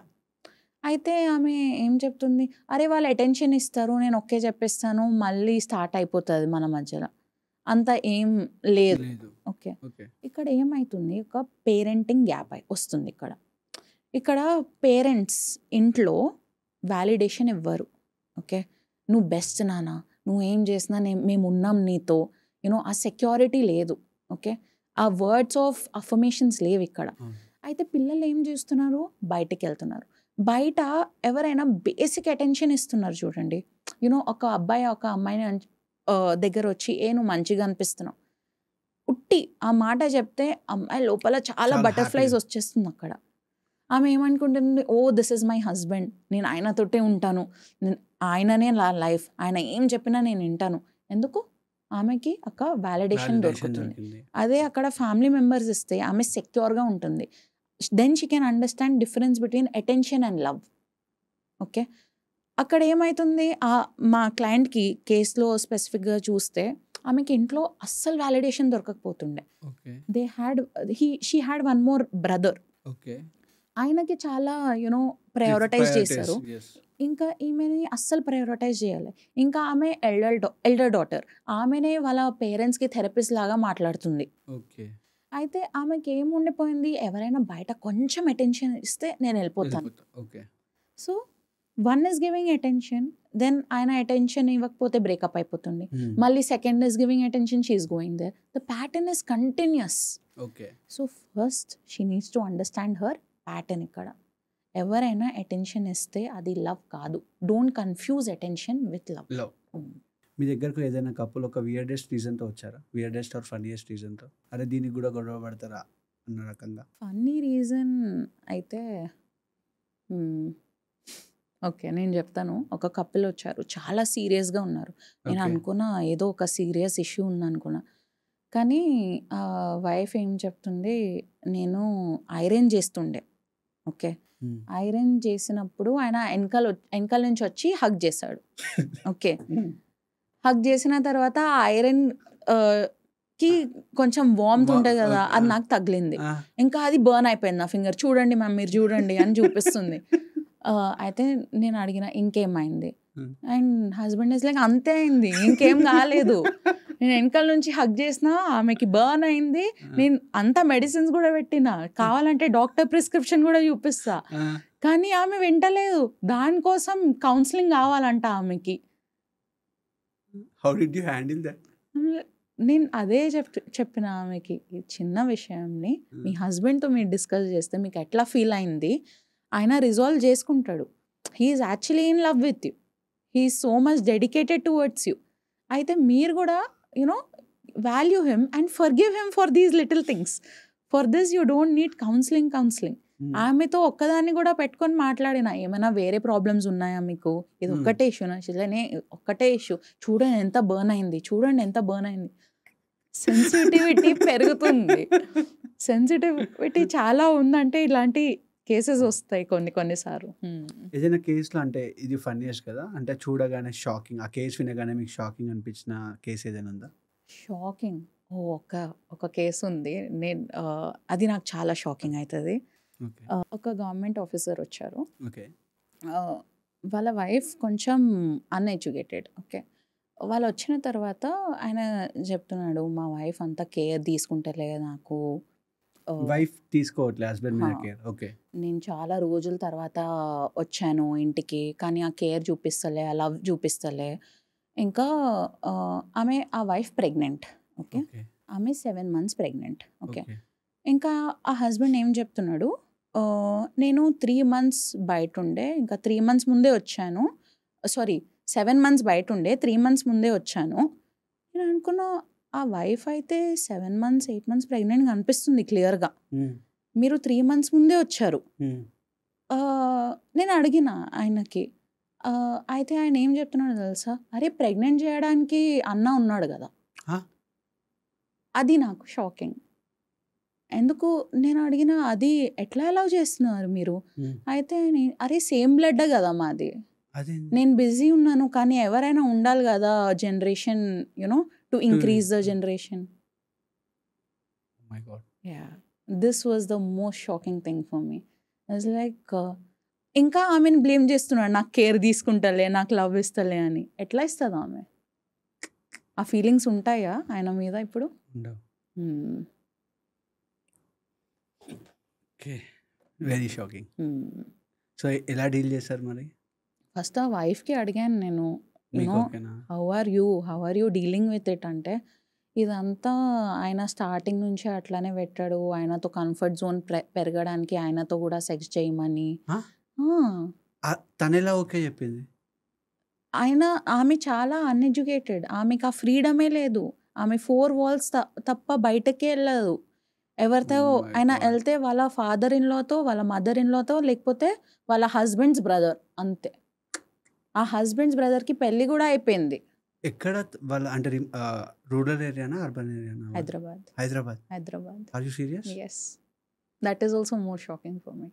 అయితే ఆమె ఏం చెప్తుంది, అరే వాళ్ళు అటెన్షన్ ఇస్తారు, నేను ఒకే చెప్పేస్తాను, మళ్ళీ స్టార్ట్ అయిపోతుంది మన మధ్యలో, అంత ఏం లేదు. ఓకే, ఇక్కడ ఏమవుతుంది, ఒక పేరెంటింగ్ గ్యాప్ వస్తుంది. ఇక్కడ పేరెంట్స్ ఇంట్లో వ్యాలిడేషన్ ఇవ్వరు. ఓకే, నువ్వు బెస్ట్ నాన్న, నువ్వు ఏం చేసినా మేము ఉన్నాం నీతో, ఆ సెక్యూరిటీ లేదు. ఓకే, ఆ వర్డ్స్ ఆఫ్ అఫర్మేషన్స్ లేవు ఇక్కడ. అయితే పిల్లలు ఏం చేస్తున్నారు, బయటికి వెళ్తున్నారు, బయట ఎవరైనా బేసిక్ అటెన్షన్ ఇస్తున్నారు చూడండి. ఒక అబ్బాయి ఒక అమ్మాయిని దగ్గర వచ్చి, నువ్వు మంచిగా అనిపిస్తున్నావు, ఉట్టి ఆ మాట చెప్తే అమ్మాయి లోపల చాలా బటర్ఫ్లైస్ వచ్చేస్తుంది అక్కడ. ఆమె ఏమనుకుంటుంది, oh this is my husband, నేను ఆయనతోటే ఉంటాను, ఆయననే నా లైఫ్, ఆయన ఏం చెప్పినా నేను వింటాను. ఎందుకు? ఆమెకి ఒక వ్యాలిడేషన్ దొరుకుతుంది. అదే అక్కడ ఫ్యామిలీ మెంబర్స్ ఇస్తే ఆమె సెక్యూర్గా ఉంటుంది. Then she can understand difference between attention and love. Okay, అక్కడ ఏమవుతుంది, మా క్లయింట్కి కేసులో స్పెసిఫిక్గా చూస్తే ఆమెకి ఇంట్లో అస్సలు వ్యాలిడేషన్ దొరకకపోతుండే. She had one more brother. ఆయనకి చాలా ప్రయారిటైజ్ చేశారు, ఇంకా ఈమెని అస్సలు ప్రయారిటైజ్ చేయాలి. ఇంకా ఆమె ఎల్డర్ డాటర్, ఆమెనే వాళ్ళ పేరెంట్స్కి థెరపిస్ట్ లాగా మాట్లాడుతుంది. అయితే ఆమెకి ఏముండిపోయింది, ఎవరైనా బయట కొంచెం అటెన్షన్ ఇస్తే నేను వెళ్ళిపోతాను. So one is giving attention, then ఆయన అటెన్షన్ ఇవ్వకపోతే బ్రేకప్ అయిపోతుంది. మళ్ళీ second is giving attention, she is going there, the pattern is continues. So first she needs to understand her pattern. ఇక్కడ ఎవరైనా అటెన్షన్ ఇస్తే అది లవ్ కాదు. Don't confuse attention with love. మీ దగ్గరకు ఏదైనా కపుల్ ఒక వియర్డెస్ట్ రీజన్తో వచ్చారా? వియర్డెస్ట్ ఆర్ ఫన్నీయెస్ట్ రీజన్తో, అరే దీనికి కూడా గొడవ పడతారా అన్న రకంగా? ఫన్నీ రీజన్ అయితే ఓకే, నేను చెప్తాను. ఒక కపుల్ వచ్చారు, చాలా సీరియస్గా ఉన్నారు. నేను ఓకే. అనుకున్నా ఏదో ఒక సీరియస్ ఇష్యూ ఉందనుకున్నా. కానీ వైఫ్ ఏం చెప్తుంది, నేను ఐరన్ చేస్తుండే. ఓకే, ఐరన్ చేసినప్పుడు ఆయన వెనకాల నుంచి వచ్చి హగ్ చేశాడు. ఓకే, హగ్ చేసిన తర్వాత ఆ ఐరన్ కి కొంచెం వామ్త్ ఉంటుంది కదా, అది నాకు తగిలింది. ఇంకా అది బర్న్ అయిపోయింది నా ఫింగర్. చూడండి మ్యామ్, మీరు చూడండి అని చూపిస్తుంది. అయితే నేను అడిగిన ఇంకేమైంది, అండ్ హస్బెండ్ ఇస్ లైక్ అంతే అయింది, ఇంకేం కాలేదు. నేను వెనకాల నుంచి హగ్ చేసిన, ఆమెకి బర్న్ అయింది. నేను అంత మెడిసిన్స్ కూడా పెట్టిన, కావాలంటే డాక్టర్ ప్రిస్క్రిప్షన్ కూడా చూపిస్తా. కానీ ఆమె వింటలేదు. దానికోసం కౌన్సిలింగ్ కావాలంట ఆమెకి. How did you handle that? నేను అదే చెప్పిన ఆమెకి, ఈ చిన్న విషయంని మీ హస్బెండ్తో మీరు డిస్కస్ చేస్తే మీకు ఎట్లా ఫీల్ అయింది, ఆయన రిజాల్వ్ చేసుకుంటాడు. He's actually in love with you, he's so much dedicated towards you. అయితే మీరు కూడా you know value him and forgive him for these little things. For this you don't need counselling. ఆమెతో ఒక్కదాన్ని కూడా పెట్టుకొని మాట్లాడినా, ఏమైనా వేరే ప్రాబ్లమ్స్ ఉన్నాయా మీకు, ఇది ఒక్కటే ఇష్యూనా, ఒక్కటే ఇష్యూ, చూడండి ఎంత బర్న్ అయింది, చూడండి ఎంత బర్న్ అయింది. సెన్సిటివిటీ పెరుగుతుంది. సెన్సిటివిటీ చాలా ఉందంటే ఇలాంటి కేసెస్ వస్తాయి కొన్నిసార్లు. ఏదైనా కేసులో, అంటే ఇది ఫన్నీయెస్ట్ కదా, అంటే చూడగానే షాకింగ్, ఆ కేసు వినగానే మీకు షాకింగ్ అనిపించిన కేసు ఏదైనా ఉందా? షాకింగ్ ఒక కేసు ఉంది. అది నాకు చాలా షాకింగ్ అవుతుంది. ఒక గవర్నమెంట్ ఆఫీసర్ వచ్చారు. వాళ్ళ వైఫ్ కొంచెం అన్ఎడ్యుకేటెడ్. ఓకే, వాళ్ళు వచ్చిన తర్వాత ఆయన చెప్తున్నాడు, మా వైఫ్ అంతా కేర్ తీసుకుంటలే నాకు. వైఫ్ తీసుకోవట్లే హస్బెండ్ మీద కేర్. ఓకే, నేను చాలా రోజుల తర్వాత వచ్చాను ఇంటికి, కానీ ఆ కేర్ చూపిస్తలే, ఆ లవ్ చూపిస్తలే. ఇంకా ఆ వైఫ్ ప్రెగ్నెంట్. ఓకే, ఆమె 7 months ప్రెగ్నెంట్. ఓకే, ఇంకా ఆ హస్బెండ్ ఏం చెప్తున్నాడు, నేను 3 months బయట ఉండే, ఇంకా 3 months ముందే వచ్చాను. 7 months బయట ఉండే, 3 months ముందే వచ్చాను. నేను అనుకున్నా, ఆ వైఫ్ అయితే 7 months 8 months ప్రెగ్నెంట్ అనిపిస్తుంది క్లియర్గా. మీరు 3 months ముందే వచ్చారు. నేను అడిగిన ఆయనకి, అయితే ఆయన ఏం చెప్తున్నాడు తెలుసా, అరే ప్రెగ్నెంట్ చేయడానికి అన్న ఉన్నాడు కదా. అది నాకు షాకింగ్. ఎందుకు నేను అడిగిన, అది ఎట్లా అలౌ చేస్తున్నారు మీరు? అయితే అరే సేమ్ బ్లడ్ కదా మాది, నేను బిజీ ఉన్నాను, కానీ ఎవరైనా ఉండాలి కదా generation, you know to increase the generation. This was the most shocking thing for me. It's like, ఇంకా ఆమెను బ్లేమ్ చేస్తున్నాడు, నాకు కేర్ తీసుకుంటలే, నాకు లవ్ ఇస్తలే అని. ఎట్లా ఇస్తుంది ఆమె? ఆ ఫీలింగ్స్ ఉంటాయా ఆయన మీద ఇప్పుడు? Very shocking. సో ఎలా డీల్ చేశారు మరి? ఫస్ట్ ఆ వైఫ్కి అడిగాను నేను, you know how are you dealing with it అంటే, ఇదంతా ఆయన స్టార్టింగ్ నుంచి అట్లానే పెట్టాడు, ఆయనతో కంఫర్ట్ జోన్ పెరగడానికి ఆయనతో కూడా సెక్స్ చేయమని. తను ఎలా ఓకే చెప్పింది? ఆమె చాలా అన్ఎడ్యుకేటెడ్, ఆమెకు ఆ ఫ్రీడమే లేదు. ఆమె 4 walls తప్ప బయటకే వెళ్ళదు. ఎవరితో ఆయన వెళ్తే వాళ్ళ ఫాదర్ ఇన్లాతో, వాళ్ళ మదర్ ఇన్లాతో, లేకపోతే వాళ్ళ హస్బెండ్స్ బ్రదర్, అంతే. ఆ హస్బెండ్స్ బ్రదర్కి పెళ్లి కూడా అయిపోయింది. ఎక్కడ వాళ్ళ, అంటే రూరల్ ఏరియానా అర్బన్ ఏరియానా? Hyderabad. Are you serious? Yes, that is also more shocking for me.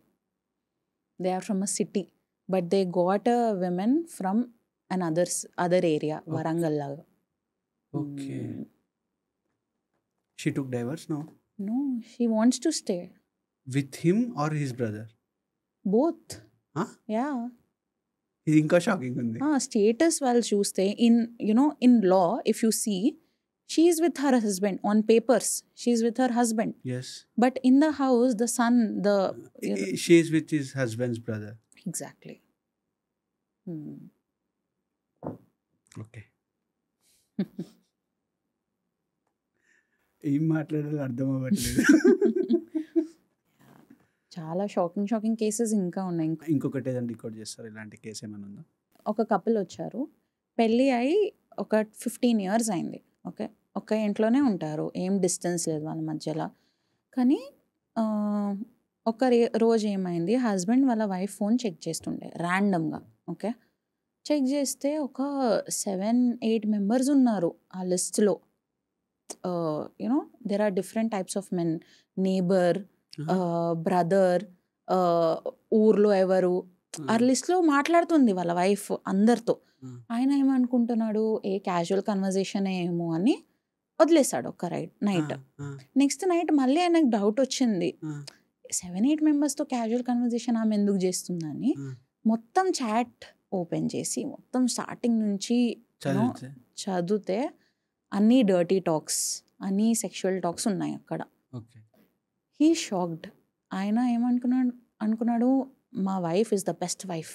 They are from a city, but they got a women from other area, Warangal laga. Okay. She took divorce now? No, she wants to stay. With him or his brother? Both. Yeah. ఇది ఇంకా షాకింగ్ ఉంది. స్టేటస్ వాళ్ళు చూస్తే, in law if you see, she is with her husband. On papers she is with her husband. Yes, but in the house the son, she is with his husband's brother. Exactly. Okay. ఏం మాట్లాడాలో అర్థం అవ్వట్లేదు. చాలా షాకింగ్ కేసెస్ ఇంకా ఉన్నాయి. ఇంకొకటి ఏదైనా రికార్డ్ చేస్తారు ఇలాంటి కేసు ఏమైనా ఉందా? ఒక కపుల్ వచ్చారు, పెళ్ళి అయి ఒక 15 years అయింది. ఓకే, ఒక ఇంట్లోనే ఉంటారు, ఏం డిస్టెన్స్ లేదు వాళ్ళ మధ్యలో. కానీ ఒక రోజు ఏమైంది, హస్బెండ్ వాళ్ళ వైఫ్ ఫోన్ చెక్ చేస్తుండే ర్యాండమ్గా. ఓకే, చెక్ చేస్తే ఒక 7-8 మెంబర్స్ ఉన్నారు ఆ లిస్ట్లో. You know there are different types of men, neighbour, brother, ఊర్లో ఎవరు, ఆ లిస్ట్లో మాట్లాడుతుంది వాళ్ళ వైఫ్ అందరితో. ఆయన ఏమనుకుంటున్నాడు, ఏ క్యాజువల్ కన్వర్జేషన్ ఏమో అని వదిలేశాడు ఒక నైట్. నెక్స్ట్ నైట్ మళ్ళీ ఆయనకు డౌట్ వచ్చింది, 7-8 మెంబర్స్తో క్యాజువల్ కన్వర్జేషన్ ఆమె ఎందుకు చేస్తుందని. మొత్తం చాట్ ఓపెన్ చేసి మొత్తం స్టార్టింగ్ నుంచి చదివితే అన్నీ డర్టీ టాక్స్, అన్నీ సెక్షువల్ టాక్స్ ఉన్నాయి అక్కడ. He shocked. ఆయన అనుకున్నాడు మా wife is the best wife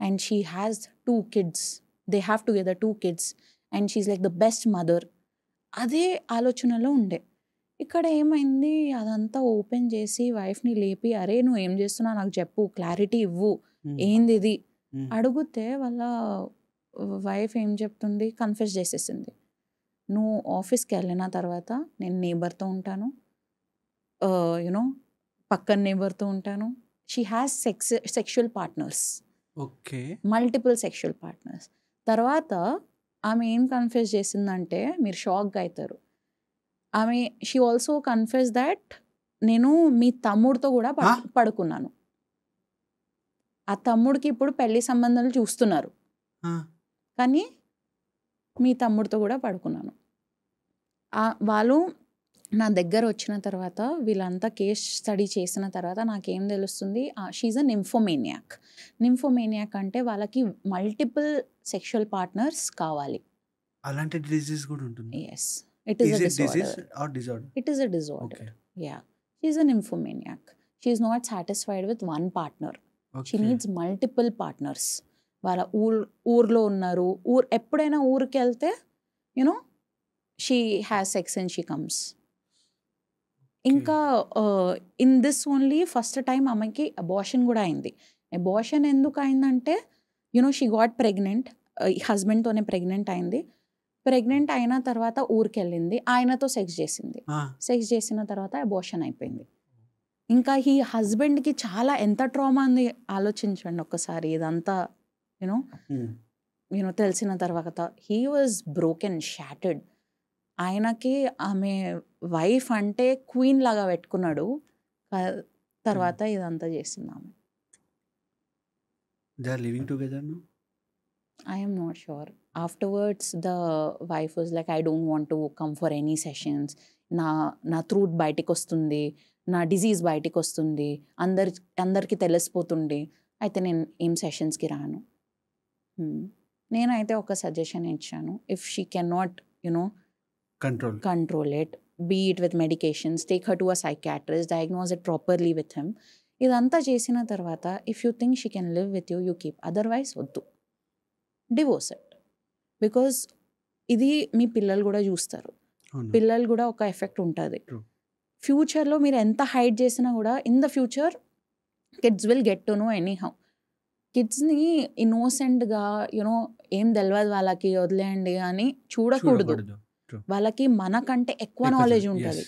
and she has 2 kids, they have together 2 kids and she's like the best mother. అదే ఆలోచనలో ఉండే. ఇక్కడ ఏమైంది, అదంతా ఓపెన్ చేసి వైఫ్ని లేపి, అరే నువ్వు ఏం చేస్తున్నావు నాకు చెప్పు, క్లారిటీ ఇవ్వు, ఏంది ఇది అడిగితే వాళ్ళ వైఫ్ ఏం చెప్తుంది, కన్ఫెస్ చేసేసింది, నువ్వు ఆఫీస్కి వెళ్ళిన తర్వాత నేను నేబర్తో ఉంటాను, యునో పక్కన నేబర్తో ఉంటాను. She has sexual partners, multiple sexual partners. తర్వాత ఆమె ఏం కన్ఫెస్ చేసిందంటే మీరు షాక్గా అవుతారు, ఆమె షీ ఆల్సో కన్ఫెస్ దట్ నేను మీ తమ్ముడితో కూడా పడుకున్నాను. ఆ తమ్ముడికి ఇప్పుడు పెళ్లి సంబంధాలు చూస్తున్నారు, కానీ మీ తమ్ముడితో కూడా పడుకున్నాను. వాళ్ళు నా దగ్గర వచ్చిన తర్వాత వీళ్ళంతా కేస్ స్టడీ చేసిన తర్వాత నాకేం తెలుస్తుంది, షీఈ్ అ నింఫోమేనియాక్. నింఫోమేనియాక్ అంటే వాళ్ళకి మల్టిపుల్ సెక్షువల్ పార్ట్నర్స్ కావాలి. అలాంటి డిసీజ్ కూడా ఉంటుంది. Yes, it is a disorder. It is a disorder. Yeah, she is a nymphomaniac. She is not satisfied with one partner. She needs multiple partners. వాళ్ళ ఊర్లో ఉన్నారు, ఎప్పుడైనా ఊరికి వెళ్తే you know she has sex and she comes. ఇంకా in this only first time ఆమెకి అబార్షన్ కూడా అయింది. అబార్షన్ ఎందుకు అయిందంటే యునో షీ గాట్ ప్రెగ్నెంట్, హస్బెండ్తోనే ప్రెగ్నెంట్ అయింది. ప్రెగ్నెంట్ అయిన తర్వాత ఊరికి వెళ్ళింది, ఆయనతో సెక్స్ చేసింది. సెక్స్ చేసిన తర్వాత అబార్షన్ అయిపోయింది. ఇంకా ఈ హస్బెండ్కి చాలా ఎంత ట్రామా ఉంది ఆలోచించండి ఒక్కసారి. ఇదంతా యూనో తెలిసిన తర్వాత హీ వాజ్ బ్రోకెన్, షాటర్డ్. ఆయనకి ఆమె వైఫ్ అంటే క్వీన్ లాగా పెట్టుకున్నాడు. తర్వాత ఇదంతా చేసింది ఆమె. They are living together now? I am not sure. Afterwards, the wife was like, I don't want to come for any sessions. నా త్రూట్ బయటికి వస్తుంది, నా డిజీజ్ బయటికి వస్తుంది, అందరికి తెలిసిపోతుంది, అయితే నేను ఏం సెషన్స్కి రాను. నేనైతే ఒక సజెషన్ ఇచ్చాను, if she can not you know control it, be it with medications, take her to a psychiatrist, diagnose it properly with him. ఇదంతా చేసిన తర్వాత if you think she can live with you, you keep, otherwise వద్దు, డివోర్స్ ఇట్. బికాజ్ ఇది మీ పిల్లలు కూడా చూస్తారు, పిల్లలు కూడా ఒక ఎఫెక్ట్ ఉంటుంది. ఫ్యూచర్లో మీరు ఎంత హైడ్ చేసినా కూడా in the future kids will get to know anyhow. కిడ్స్ని ఇన్నోసెంట్గా యునో ఏం తెలియదు వాళ్ళకి వదిలేయండి అని చూడకూడదు. వాళ్ళకి మనకంటే ఎక్కువ నాలెడ్జ్ ఉంటుంది,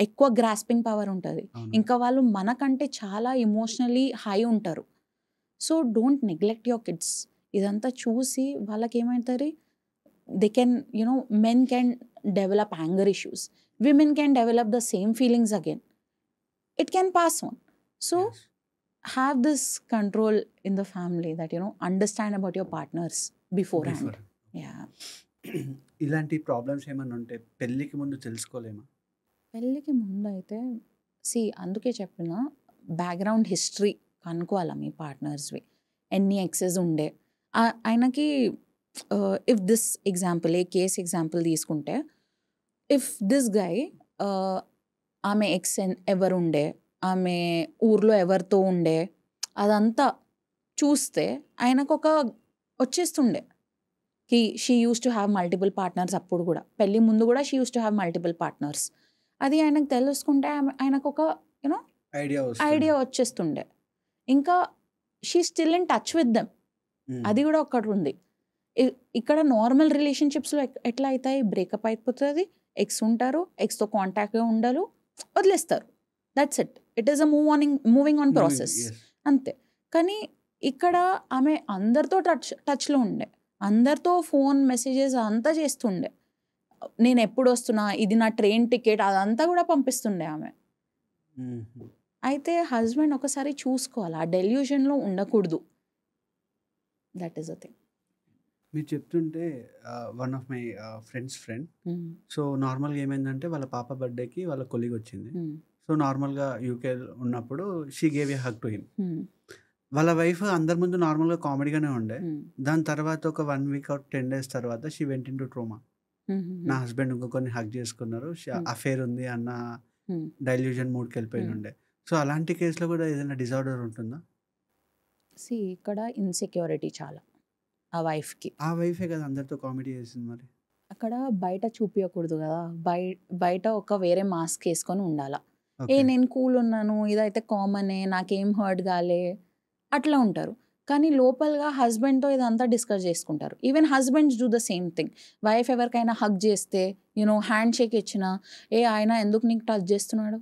ఎక్కువ గ్రాస్పింగ్ పవర్ ఉంటుంది, ఇంకా వాళ్ళు మనకంటే చాలా ఇమోషనలీ హై ఉంటారు. So don't neglect your kids. ఇదంతా చూసి వాళ్ళకి ఏమవుతుంది, they can you know men can develop anger issues, women can develop the same feelings again, it can pass on. So have this control in the family that you know understand about your partners before hand. Yeah, ఇలాంటి ప్రాబ్లమ్స్ ఏమైనా ఉంటే పెళ్ళికి ముందు తెలుసుకోలేమా? పెళ్ళికి ముందు అయితే అందుకే చెప్పిన బ్యాక్గ్రౌండ్ హిస్టరీ కనుక్కోవాలా మీ పార్ట్నర్స్వి, ఎన్ని ఎక్సెస్ ఉండే. ఆయనకి if this example, A case example తీసుకుంటే, ఇఫ్ దిస్ గై ఆమె ఎక్స్ ఎవరు ఉండే, ఆమె ఊర్లో ఎవరితో ఉండే, అదంతా చూస్తే ఆయనకు ఒక వచ్చేస్తుండే కి she use to have multiple partners. అప్పుడు కూడా పెళ్ళి ముందు కూడా she use to have multiple partners. అది ఆయనకు తెలుసుకుంటే ఆయనకు ఒక యూనో ఐడియా వచ్చేస్తుండే. ఇంకా she still in touch with them, అది కూడా ఒకటి ఉంది. ఇక్కడ నార్మల్ రిలేషన్షిప్స్లో ఎట్లా అవుతాయి, బ్రేకప్ అయిపోతుంది, ఎక్స్ ఉంటారు, ఎక్స్తో కాంటాక్ట్గా ఉండరు, వదిలేస్తారు, that's it is a moving on process, అంతే. కానీ ఇక్కడ ఆమె అందరితో టచ్లో ఉండే, అందరితో ఫోన్ మెసేజెస్ అంతా చేస్తుండే, నేను ఎప్పుడు వస్తున్నా, ఇది నా ట్రైన్ టికెట్, అదంతా కూడా పంపిస్తుండే ఆమె. అయితే హస్బెండ్ ఒకసారి చూసుకోవాలి, ఆ డెల్యూషన్లో ఉండకూడదు, దట్ ఈస్ అ థింగ్. మీరు చెప్తుంటే one of my friend so నార్మల్గా ఏమైందంటే వాళ్ళ పాప బర్త్డేకి వాళ్ళ కొలీగ్ వచ్చింది. సో నార్మల్గా యూకే ఉన్నప్పుడు she gave a hug to him. వాళ్ళ వైఫ్ అందరి ముందు నార్మల్గా కామెడీగానే ఉండే. దాని తర్వాత ఒక 1 వీక్ ఆర్ 10 days తర్వాత షీ వెంట ఇన్ టు ట్రోమా. నా హస్బెండ్ ఇంకొకరిని హగ్ చేసుకున్నారు, అఫేర్ ఉంది అన్న డైల్యూజన్ మూడ్కి వెళ్ళిపోయి ఉండే. సో అలాంటి కేసులో కూడా ఏదైనా డిజార్డర్ ఉంటుందా? ఇక్కడ ఇన్సెక్యూరిటీ చాలా ఆ వైఫ్కి. ఆ వైఫే కదా అందరితో కామెడీ చేసింది. మరి అక్కడ బయట చూపించకూడదు కదా, బయట ఒక వేరే మాస్క్ వేసుకొని ఉండాలా, నేను కూల్ ఉన్నాను, ఇదైతే కామనే, నాకేం హర్ట్ కాలే, అట్లా ఉంటారు. కానీ లోపలగా హస్బెండ్తో ఇదంతా డిస్కస్ చేసుకుంటారు. Even husbands do the same thing. Wife ఎవరికైనా హగ్ చేస్తే, హ్యాండ్ షేక్ ఇచ్చినా, ఆయన ఎందుకు నీకు టచ్ చేస్తున్నాడు,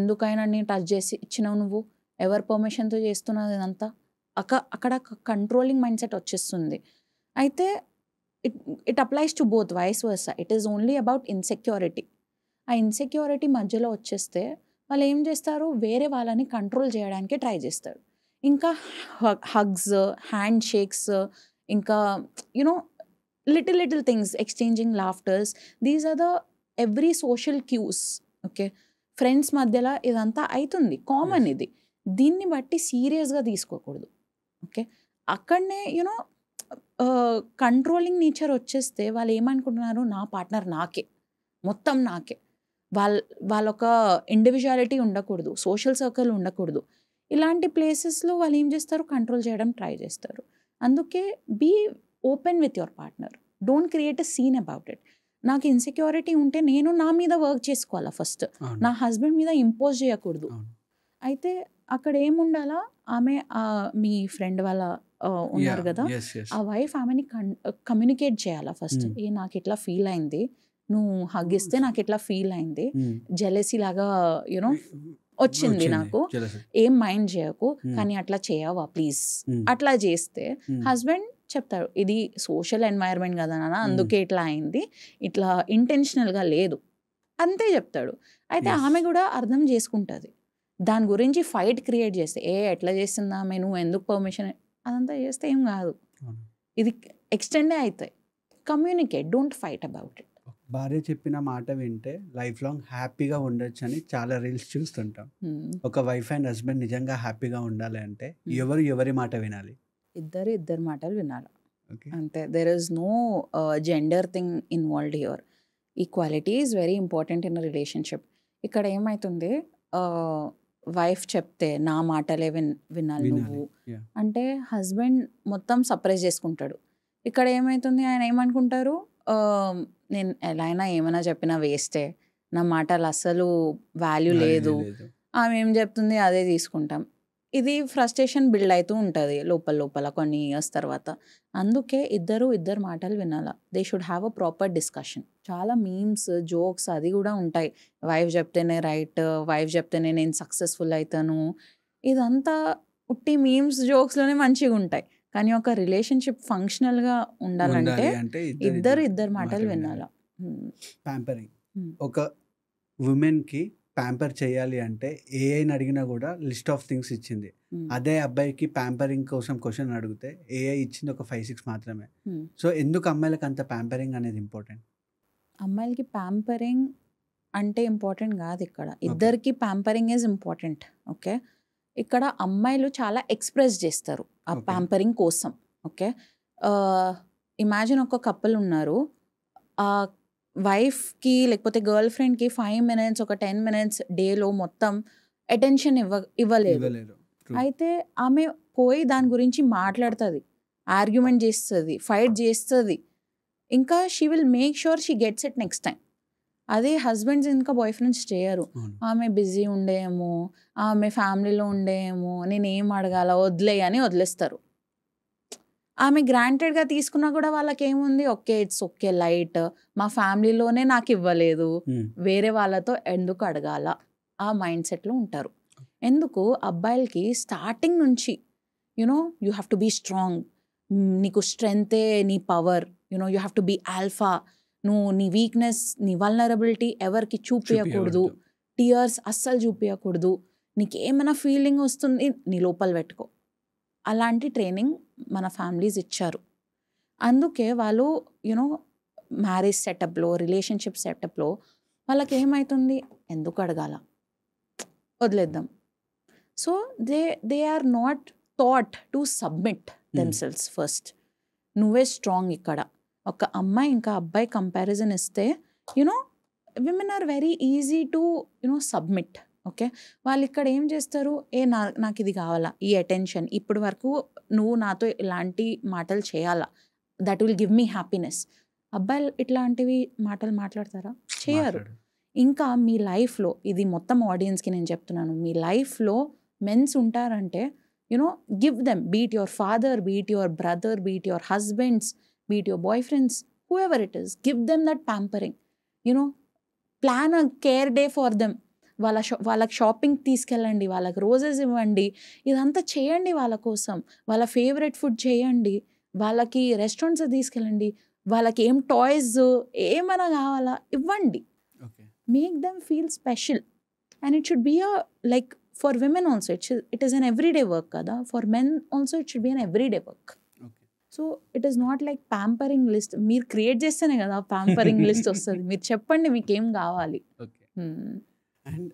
ఎందుకైనా నేను టచ్ చేసి ఇచ్చినావు, నువ్వు ఎవరి పర్మిషన్తో చేస్తున్నావు, ఇదంతా అక్కడ కంట్రోలింగ్ మైండ్ సెట్ వచ్చేస్తుంది. అయితే it applies to both, vice versa. It is only about insecurity. ఆ ఇన్సెక్యూరిటీ మధ్యలో వచ్చేస్తే వాళ్ళు ఏం చేస్తారు, వేరే వాళ్ళని కంట్రోల్ చేయడానికి ట్రై చేస్తారు. ఇంకా హగ్స్, హ్యాండ్ షేక్స్, ఇంకా little things, exchanging laughters, these are the every social cues. Okay, friends మధ్యలో ఇదంతా అవుతుంది, కామన్. ఇది దీన్ని బట్టి సీరియస్గా తీసుకోకూడదు. ఓకే, అక్కడనే కంట్రోలింగ్ నేచర్ వచ్చేస్తే వాళ్ళు ఏమనుకుంటున్నారు, నా పార్ట్నర్ నాకే, మొత్తం నాకే, వాళ్ళొక ఇండివిజువాలిటీ ఉండకూడదు, సోషల్ సర్కిల్ ఉండకూడదు. ఇలాంటి ప్లేసెస్లో వాళ్ళు ఏం చేస్తారు, కంట్రోల్ చేయడం ట్రై చేస్తారు. అందుకే be open with your partner, don't create a scene about it. నాకు ఇన్సెక్యూరిటీ ఉంటే నేను నా మీద వర్క్ చేసుకోవాలా ఫస్ట్, నా హస్బెండ్ మీద ఇంపోజ్ చేయకూడదు. అయితే అక్కడ ఏముండాలా, ఆమె మీ ఫ్రెండ్ వాళ్ళ ఉన్నారు కదా, ఆ వైఫ్ ఆమెని కమ్యూనికేట్ చేయాలా ఫస్ట్. నాకు ఇట్లా ఫీల్ అయింది, నువ్వు హగ్ ఇస్తే నాకు ఇట్లా ఫీల్ అయింది, జెలసీ లాగా వచ్చింది నాకు, ఏం మైండ్ చేయకు, కానీ అట్లా చేయవా ప్లీజ్. అట్లా చేస్తే హస్బెండ్ చెప్తాడు, ఇది సోషల్ ఎన్వైరన్మెంట్ కదా నాన్న, అందుకే ఇట్లా అయింది, ఇట్లా ఇంటెన్షనల్గా లేదు, అంతే చెప్తాడు. అయితే ఆమె కూడా అర్థం చేసుకుంటుంది. దాని గురించి ఫైట్ క్రియేట్ చేస్తే, ఎట్లా చేస్తుందా ఆమె, నువ్వు ఎందుకు పర్మిషన్, అదంతా చేస్తే ఏం కాదు, ఇది ఎక్స్టెండే అవుతాయి. Communicate, don't fight about it. భార్య చెప్పిన మాట వింటే లైఫ్ లాంగ్ హ్యాపీగా ఉండొచ్చు అని చాలా రీల్స్ చూస్తుంటాం. ఒక వైఫ్ అండ్ హస్బెండ్ నిజంగా హ్యాపీగా ఉండాలి అంటే ఎవరి మాట వినాలి? ఇద్దరు మాటలు వినాలి, అంతే. There is no gender thing involved here. Equality is very important in relationship. ఇక్కడ ఏమవుతుంది, వైఫ్ చెప్తే నా మాటలే వినాలి నువ్వు అంటే హస్బెండ్ మొత్తం సప్రెస్ చేసుకుంటాడు. ఇక్కడ ఏమవుతుంది, ఆయన ఏమనుకుంటారు, నేను ఎలా అయినా ఏమైనా చెప్పినా వేస్టే, నా మాటలు అస్సలు వాల్యూ లేదు, ఆమె ఏం చెప్తుంది అదే తీసుకుంటాం. ఇది ఫ్రస్ట్రేషన్ బిల్డ్ అవుతూ ఉంటుంది లోపల కొన్ని ఇయర్స్ తర్వాత. అందుకే ఇద్దరు మాటలు వినాలా. They should have a proper discussion. చాలా మీమ్స్, జోక్స్ అది కూడా ఉంటాయి, వైఫ్ చెప్తేనే రైట్, వైఫ్ చెప్తేనే నేను సక్సెస్ఫుల్ అవుతాను, ఇదంతా ఉట్టి మీమ్స్, జోక్స్లోనే మంచిగా ఉంటాయి. కానీ ఒక రిలేషన్షిప్ ఫంక్షనల్గా ఉండాలంటే ఇద్దరు మాటలు వినాలా. ప్యాంపరింగ్, ఒక ఉమెన్కి ప్యాంపర్ చేయాలి అంటే ఏఐని అడిగినా కూడా లిస్ట్ ఆఫ్ థింగ్స్ ఇచ్చింది. అదే అబ్బాయికి ప్యాంపరింగ్ కోసం క్వశ్చన్ అడిగితే ఏఐ ఇచ్చింది ఒక 5-6 మాత్రమే. సో ఎందుకు అమ్మాయిలకు అంత ప్యాంపరింగ్ అనేది ఇంపార్టెంట్? అమ్మాయిలకి ప్యాంపరింగ్ అంటే ఇంపార్టెంట్ కాదు, ఇక్కడ ఇద్దరికి ప్యాంపరింగ్ ఈజ్ ఇంపార్టెంట్. ఓకే, ఇక్కడ అమ్మాయిలు చాలా ఎక్స్ప్రెస్ చేస్తారు ఆ ప్యాంపరింగ్ కోసం. ఓకే, ఇమాజిన్ ఒక కపుల్ ఉన్నారు, ఆ వైఫ్కి లేకపోతే గర్ల్ ఫ్రెండ్కి 5 minutes ఒక 10 minutes డేలో మొత్తం అటెన్షన్ ఇవ్వలేదు. అయితే ఆమె పోయి దాని గురించి మాట్లాడుతుంది, ఆర్గ్యుమెంట్ చేస్తుంది, ఫైట్ చేస్తుంది, ఇంకా she will make sure she gets it next time. అదే హస్బెండ్స్ ఇంకా బాయ్ ఫ్రెండ్స్ చేయరు. ఆమె బిజీ ఉండేమో, ఆమె ఫ్యామిలీలో ఉండేమో, నేను ఏం అడగాల వదిలే అని వదిలేస్తారు. ఆమె గ్రాంటెడ్గా తీసుకున్నా కూడా వాళ్ళకి ఏముంది, ఓకే ఇట్స్ ఓకే లైట్, మా ఫ్యామిలీలోనే నాకు ఇవ్వలేదు, వేరే వాళ్ళతో ఎందుకు అడగాల, ఆ మైండ్ సెట్లో ఉంటారు. ఎందుకు అబ్బాయిలకి స్టార్టింగ్ నుంచి you know you have to be strong, నీకు స్ట్రెంగ్తే నీ power, you know you have to be alpha, నువ్వు నీ వీక్నెస్ నీ వల్నరబిలిటీ ఎవరికి చూపించకూడదు, టీయర్స్ అస్సలు చూపించకూడదు, నీకు ఏమైనా ఫీలింగ్ వస్తుంది నీ లోపల పెట్టుకో. అలాంటి ట్రైనింగ్ మన ఫ్యామిలీస్ ఇచ్చారు. అందుకే వాళ్ళు యూనో మ్యారేజ్ సెటప్లో, రిలేషన్షిప్ సెటప్లో వాళ్ళకి ఏమవుతుంది, ఎందుకు అడగాల, వదిలేద్దాం. So they are not thought to submit themselves first. నువ్వే స్ట్రాంగ్. ఇక్కడ ఒక అమ్మాయి ఇంకా అబ్బాయి కంపారిజన్ ఇస్తే you know women are very easy to you know submit. Okay, వాళ్ళు ఇక్కడ ఏం చేస్తారు, నాకు ఇది కావాలా, ఈ అటెన్షన్, ఇప్పటి వరకు నువ్వు నాతో ఇలాంటి మాటలు చేయాలా, that will give me happiness. అబ్బాయిలు ఇట్లాంటివి మాటలు మాట్లాడతారా? చేయరు. ఇంకా మీ లైఫ్లో, ఇది మొత్తం ఆడియన్స్కి నేను చెప్తున్నాను, మీ లైఫ్లో మెన్స్ ఉంటారంటే you know give them, beat your father, beat your brother, beat your husbands, beat your boy friends, who ever it is, give them that pampering. You know plan a care day for them. వాళ్ళకి షాపింగ్ తీసుకెళ్ళండి, వాళ్ళకి రోజెస్ ఇవ్వండి, ఇదంతా చేయండి వాళ్ళ కోసం. వాళ్ళ ఫేవరెట్ ఫుడ్ చేయండి, వాళ్ళకి రెస్టారెంట్స్ తీసుకెళ్ళండి, వాళ్ళకి ఏం టాయ్స్ ఏమైనా కావాలా ఇవ్వండి. Make them feel special. And it should be a like for women also it is an everyday work కదా, for men also it should be an everyday work. So it is not like pampering list. మీరు క్రియేట్ చేస్తేనే కదా ప్యాంపరింగ్ లిస్ట్ వస్తుంది. మీరు చెప్పండి మీకు ఏం కావాలి. అండ్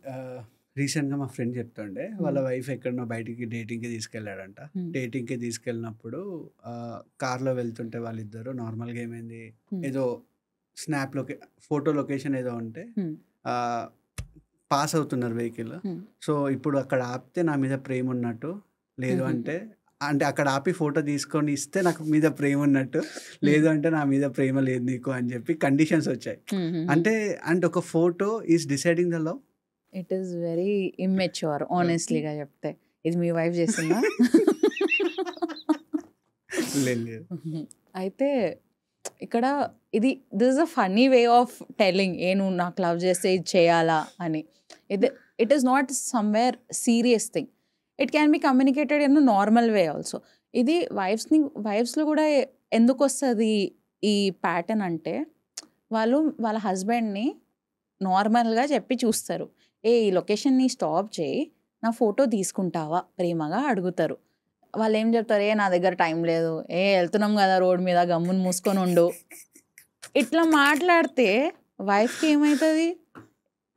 రీసెంట్గా మా ఫ్రెండ్ చెప్తుండే వాళ్ళ వైఫ్ ఎక్కడనో బయటికి డేటింగ్కి తీసుకెళ్ళాడంట. డేటింగ్కి తీసుకెళ్ళినప్పుడు కార్లో వెళ్తుంటే వాళ్ళిద్దరు నార్మల్గా ఏమైంది, ఏదో స్నాప్ ఫోటో లొకేషన్ ఏదో ఉంటే పాస్ అవుతున్నారు వెహికల్. సో ఇప్పుడు అక్కడ ఆపితే నా మీద ప్రేమ ఉన్నట్టు, లేదు అంటే అక్కడ ఆపి ఫోటో తీసుకొని ఇస్తే నాకు మీద ప్రేమ ఉన్నట్టు, లేదు అంటే నా మీద ప్రేమ లేదు నీకు అని చెప్పి కండిషన్స్ వచ్చాయి. అంటే ఒక photo is deciding the love. It is very immature ఆనెస్ట్లీగా చెప్తే. ఇది మీ వైఫ్ చేసిందా? లేదు. అయితే ఇక్కడ this is a funny way of telling, నువ్వు నాకు లవ్ చేస్తే ఇది చేయాలా అని. It is not somewhere serious thing. It can be communicated in normal way also. ఇది వైఫ్స్లో కూడా ఎందుకు వస్తుంది ఈ ప్యాటర్న్ అంటే, వాళ్ళు వాళ్ళ హస్బెండ్ని నార్మల్గా చెప్పి చూస్తారు, ఈ లొకేషన్ని స్టాప్ చేయి, నా ఫోటో తీసుకుంటావా ప్రేమగా అడుగుతారు. వాళ్ళు ఏం చెప్తారు, నా దగ్గర టైం లేదు, వెళ్తున్నాం కదా రోడ్ మీద, గమ్మును మూసుకొని ఉండు. ఇట్లా మాట్లాడితే వైఫ్కి ఏమవుతుంది,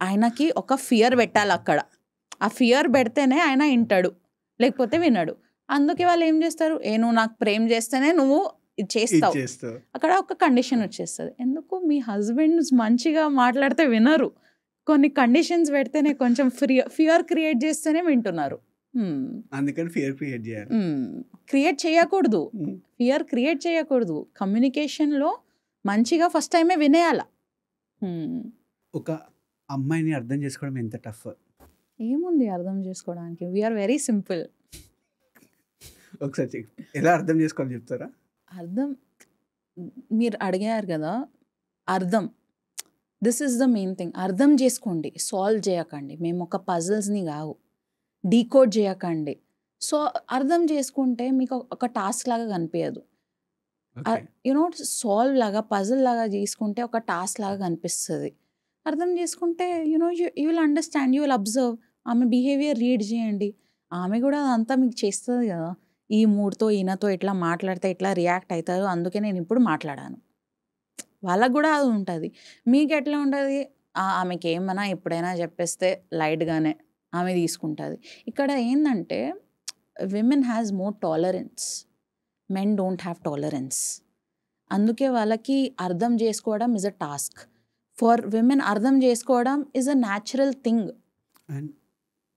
ఆయనకి ఒక ఫియర్ పెట్టాలి అక్కడ. ఆ ఫియర్ పెడితేనే ఆయన వింటాడు, లేకపోతే వినడు. అందుకే వాళ్ళు ఏం చేస్తారు, నువ్వు నాకు ప్రేమ చేస్తేనే నువ్వు ఇది చేస్తావు. అక్కడ ఒక కండిషన్ వచ్చేస్తుంది. ఎందుకు మీ హస్బెండ్స్ మంచిగా మాట్లాడితే వినరు, కొన్ని కండిషన్స్ పెడితేనే, కొంచెం ఫియర్ క్రియేట్ చేస్తేనే వింటున్నారు. అందుకని ఫియర్ క్రియేట్ చేయాలి. క్రియేట్ చేయకూడదు, ఫియర్ క్రియేట్ చేయకూడదు. కమ్యూనికేషన్లో మంచిగా ఫస్ట్ టైమే వినేయాల. ఒక అమ్మాయిని అర్థం చేసుకోవడం ఎంత టఫ్. ఏముంది అర్థం చేసుకోవడానికి, వీఆర్ వెరీ సింపుల్. ఒకసారి ఎలా అర్థం చేసుకోవాలని చెప్తారా? అర్థం మీరు అడిగారు కదా, అర్థం, this is the main thing. అర్థం చేసుకోండి, సాల్వ్ చేయకండి. మేము ఒక పజిల్స్ని కావు, డీకోడ్ చేయకండి. సో అర్థం చేసుకుంటే మీకు ఒక టాస్క్ లాగా కనిపించదు. యూనో సాల్వ్ లాగా, పజిల్ లాగా చేసుకుంటే ఒక టాస్క్ లాగా కనిపిస్తుంది. అర్థం చేసుకుంటే you know you will understand, you will observe. ఆమె బిహేవియర్ రీడ్ చేయండి, ఆమె కూడా అదంతా మీకు చేస్తుంది కదా. ఈ మూడ్తో ఈయనతో ఇట్లా మాట్లాడితే ఇట్లా రియాక్ట్ అవుతారు, అందుకే నేను ఇప్పుడు మాట్లాడాను. వాళ్ళకు కూడా అది ఉంటుంది. మీకు ఎట్లా ఉంటుంది, ఆమెకి ఏమన్నా ఎప్పుడైనా చెప్పేస్తే లైట్గానే ఆమె తీసుకుంటుంది. ఇక్కడ ఏంటంటే women has more tolerance, men don't have tolerance. అందుకే వాళ్ళకి అర్థం చేసుకోవడం is a task. For women అర్థం చేసుకోవడం is a natural thing. And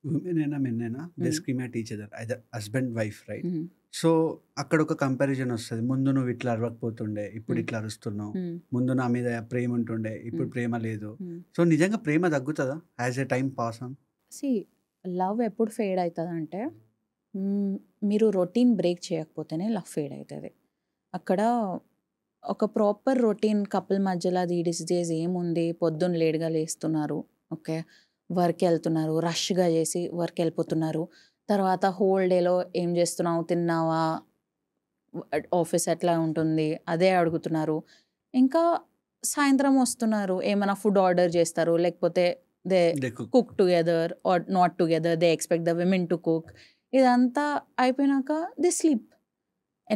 women అయినా మెన్ అయినా they scream at each other, either husband wife, right? So అక్కడ ఒక కంపారిజన్ వస్తుంది. ముందు నువ్వు ఇట్లా అరవకపోతుండే, ఇప్పుడు ఇట్లా అరుస్తున్నావు. ముందు నా మీద ప్రేమ ఉంటుండే, ఇప్పుడు ప్రేమ లేదు. సో నిజంగా ప్రేమ తగ్గుతుందా as a time pass on? Love ఎప్పుడు ఫేడ్ అవుతుంది అంటే, మీరు రొటీన్ బ్రేక్ చేయకపోతేనే లవ్ ఫేడ్ అవుతుంది. అక్కడ ఒక ప్రాపర్ రొటీన్ కపుల్ మధ్యలో అది డీస్ డేస్ ఏముంది, పొద్దున్న లేట్గా లేస్తున్నారు, ఓకే, వర్క్ వెళ్తున్నారు, రష్గా చేసి వర్క్ వెళ్ళిపోతున్నారు, తర్వాత హోల్ డేలో ఏం చేస్తున్నావు, తిన్నావా, ఆఫీస్ ఎట్లా ఉంటుంది అదే అడుగుతున్నారు. ఇంకా సాయంత్రం వస్తున్నారు, ఏమైనా ఫుడ్ ఆర్డర్ చేస్తారు, లేకపోతే they They cook. Cook together or not together, they expect the women to cook. ఇదంతా అయిపోయినాక దే స్లీప్.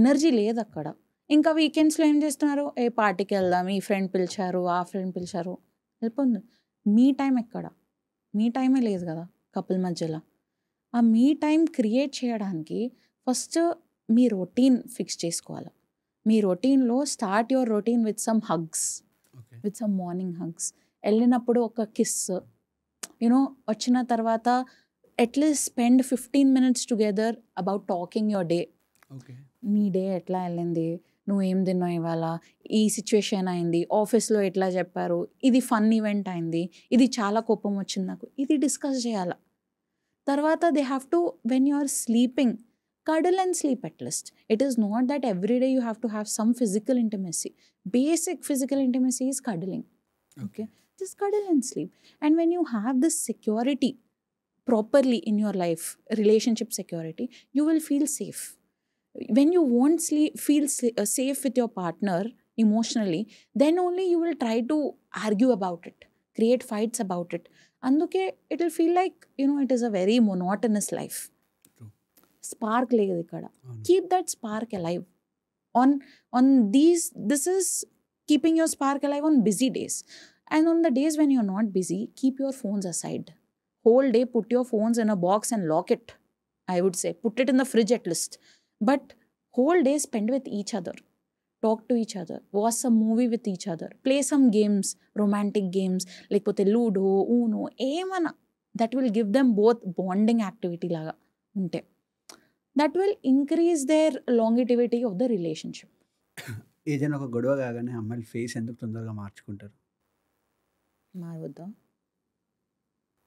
ఎనర్జీ లేదు అక్కడ. ఇంకా వీకెండ్స్లో ఏం చేస్తున్నారు, ఏ పార్టీకి వెళ్దాం, ఈ ఫ్రెండ్ పిలిచారు, ఆ ఫ్రెండ్ పిలిచారు, వెళ్ళిపోతుంది. మీ టైం ఎక్కడ? మీ టైమే లేదు కదా కపుల్ మధ్యలో. ఆ మీ టైం క్రియేట్ చేయడానికి ఫస్ట్ మీ రొటీన్ ఫిక్స్ చేసుకోవాలి. మీ రొటీన్లో start your routine with some hugs, Okay. With some morning hugs. వెళ్ళినప్పుడు ఒక కిస్, యూనో, వచ్చిన తర్వాత at least spend 15 minutes together about talking your day. Okay. నీ డే ఎట్లా వెళ్ళింది, నువ్వు ఏం తిన్నావు ఇవాళ, ఈ సిచ్యువేషన్ అయింది, ఆఫీస్లో ఎట్లా చెప్పారు, ఇది ఫన్ ఈవెంట్ అయింది, ఇది చాలా కోపం వచ్చింది నాకు, ఇది డిస్కస్ చేయాలి. తర్వాత they have to, when you are sleeping, cuddle and sleep at least. It is not that every day you have to have some physical intimacy. Basic physical intimacy is cuddling. Okay. Just cuddle and sleep. And when you have this security properly in your life, relationship security, you will feel safe. When you won't feel safe with your partner emotionally, then only you will try to argue about it, create fights about it. Anduke it will feel like, you know, it is a very monotonous life. True. Spark లేదు ఇక్కడ. అవును. Keep that spark alive. On these, this is keeping your spark alive on busy days. And on the days when you're not busy, keep your phones aside. Whole day put your phones in a box and lock it. I would say put it in the fridge at least. But whole day spend with each other. Talk to each other. Watch some movie with each other. Play some games, romantic games, లేకపోతే లూడో, ఊనో, ఏమన్నా. That will give them both bonding activity లాగా ఉంటే. That will increase their longevity of the relationship. ఏదైనా ఒక గొడవ కాగానే అమ్మాయిలు ఫేస్ ఎందుకు తొందరగా మార్చుకుంటారు? మారవద్దా?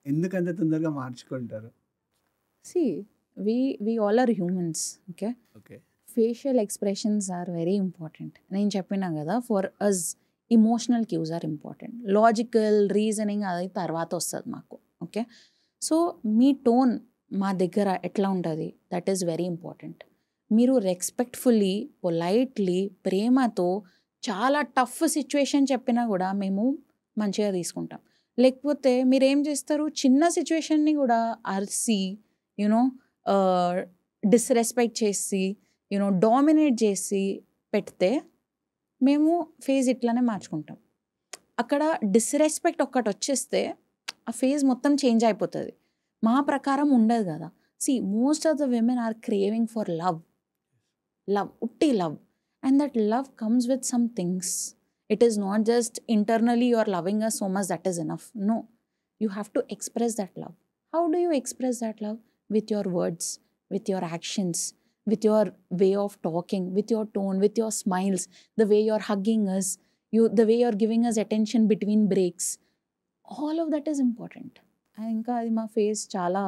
ఎందుకంత తొందరగా మార్చుకుంటారు? See, we all are humans, okay? Okay. Facial expressions are very important. నేను చెప్పినా కదా, for us emotional cues are important. Logical reasoning అది తర్వాత వస్తుంది మాకు, ఓకే? సో మీ టోన్ మా దగ్గర ఎట్లా ఉంటుంది, దట్ ఈస్ వెరీ ఇంపార్టెంట్. మీరు రెస్పెక్ట్ఫుల్లీ, పొలైట్లీ, ప్రేమతో చాలా టఫ్ సిచ్యువేషన్ చెప్పినా కూడా మేము మంచిగా తీసుకుంటాం. లేకపోతే మీరు ఏం చేస్తారు, చిన్న సిచ్యువేషన్ని కూడా అరిసి, యూనో, డిస్రెస్పెక్ట్ చేసి, యూనో, డామినేట్ చేసి పెడితే మేము ఫేజ్ ఇట్లానే మార్చుకుంటాం. అక్కడ డిస్రెస్పెక్ట్ ఒక్కటి వచ్చేస్తే ఆ ఫేజ్ మొత్తం చేంజ్ అయిపోతుంది. మా ప్రకారం ఉండదు కదా. See, most of the women are craving for love, ఉట్టి love. And that love comes with some things. It is not just internally you are loving us so much, that is enough. No, you have to express that love. How do you express that love? With your words, with your actions, with your way of talking, with your tone, with your smiles, the way you're hugging us, the way you're giving us attention between breaks. All of that is important. ఇంకా అది మా ఫేస్ చాలా,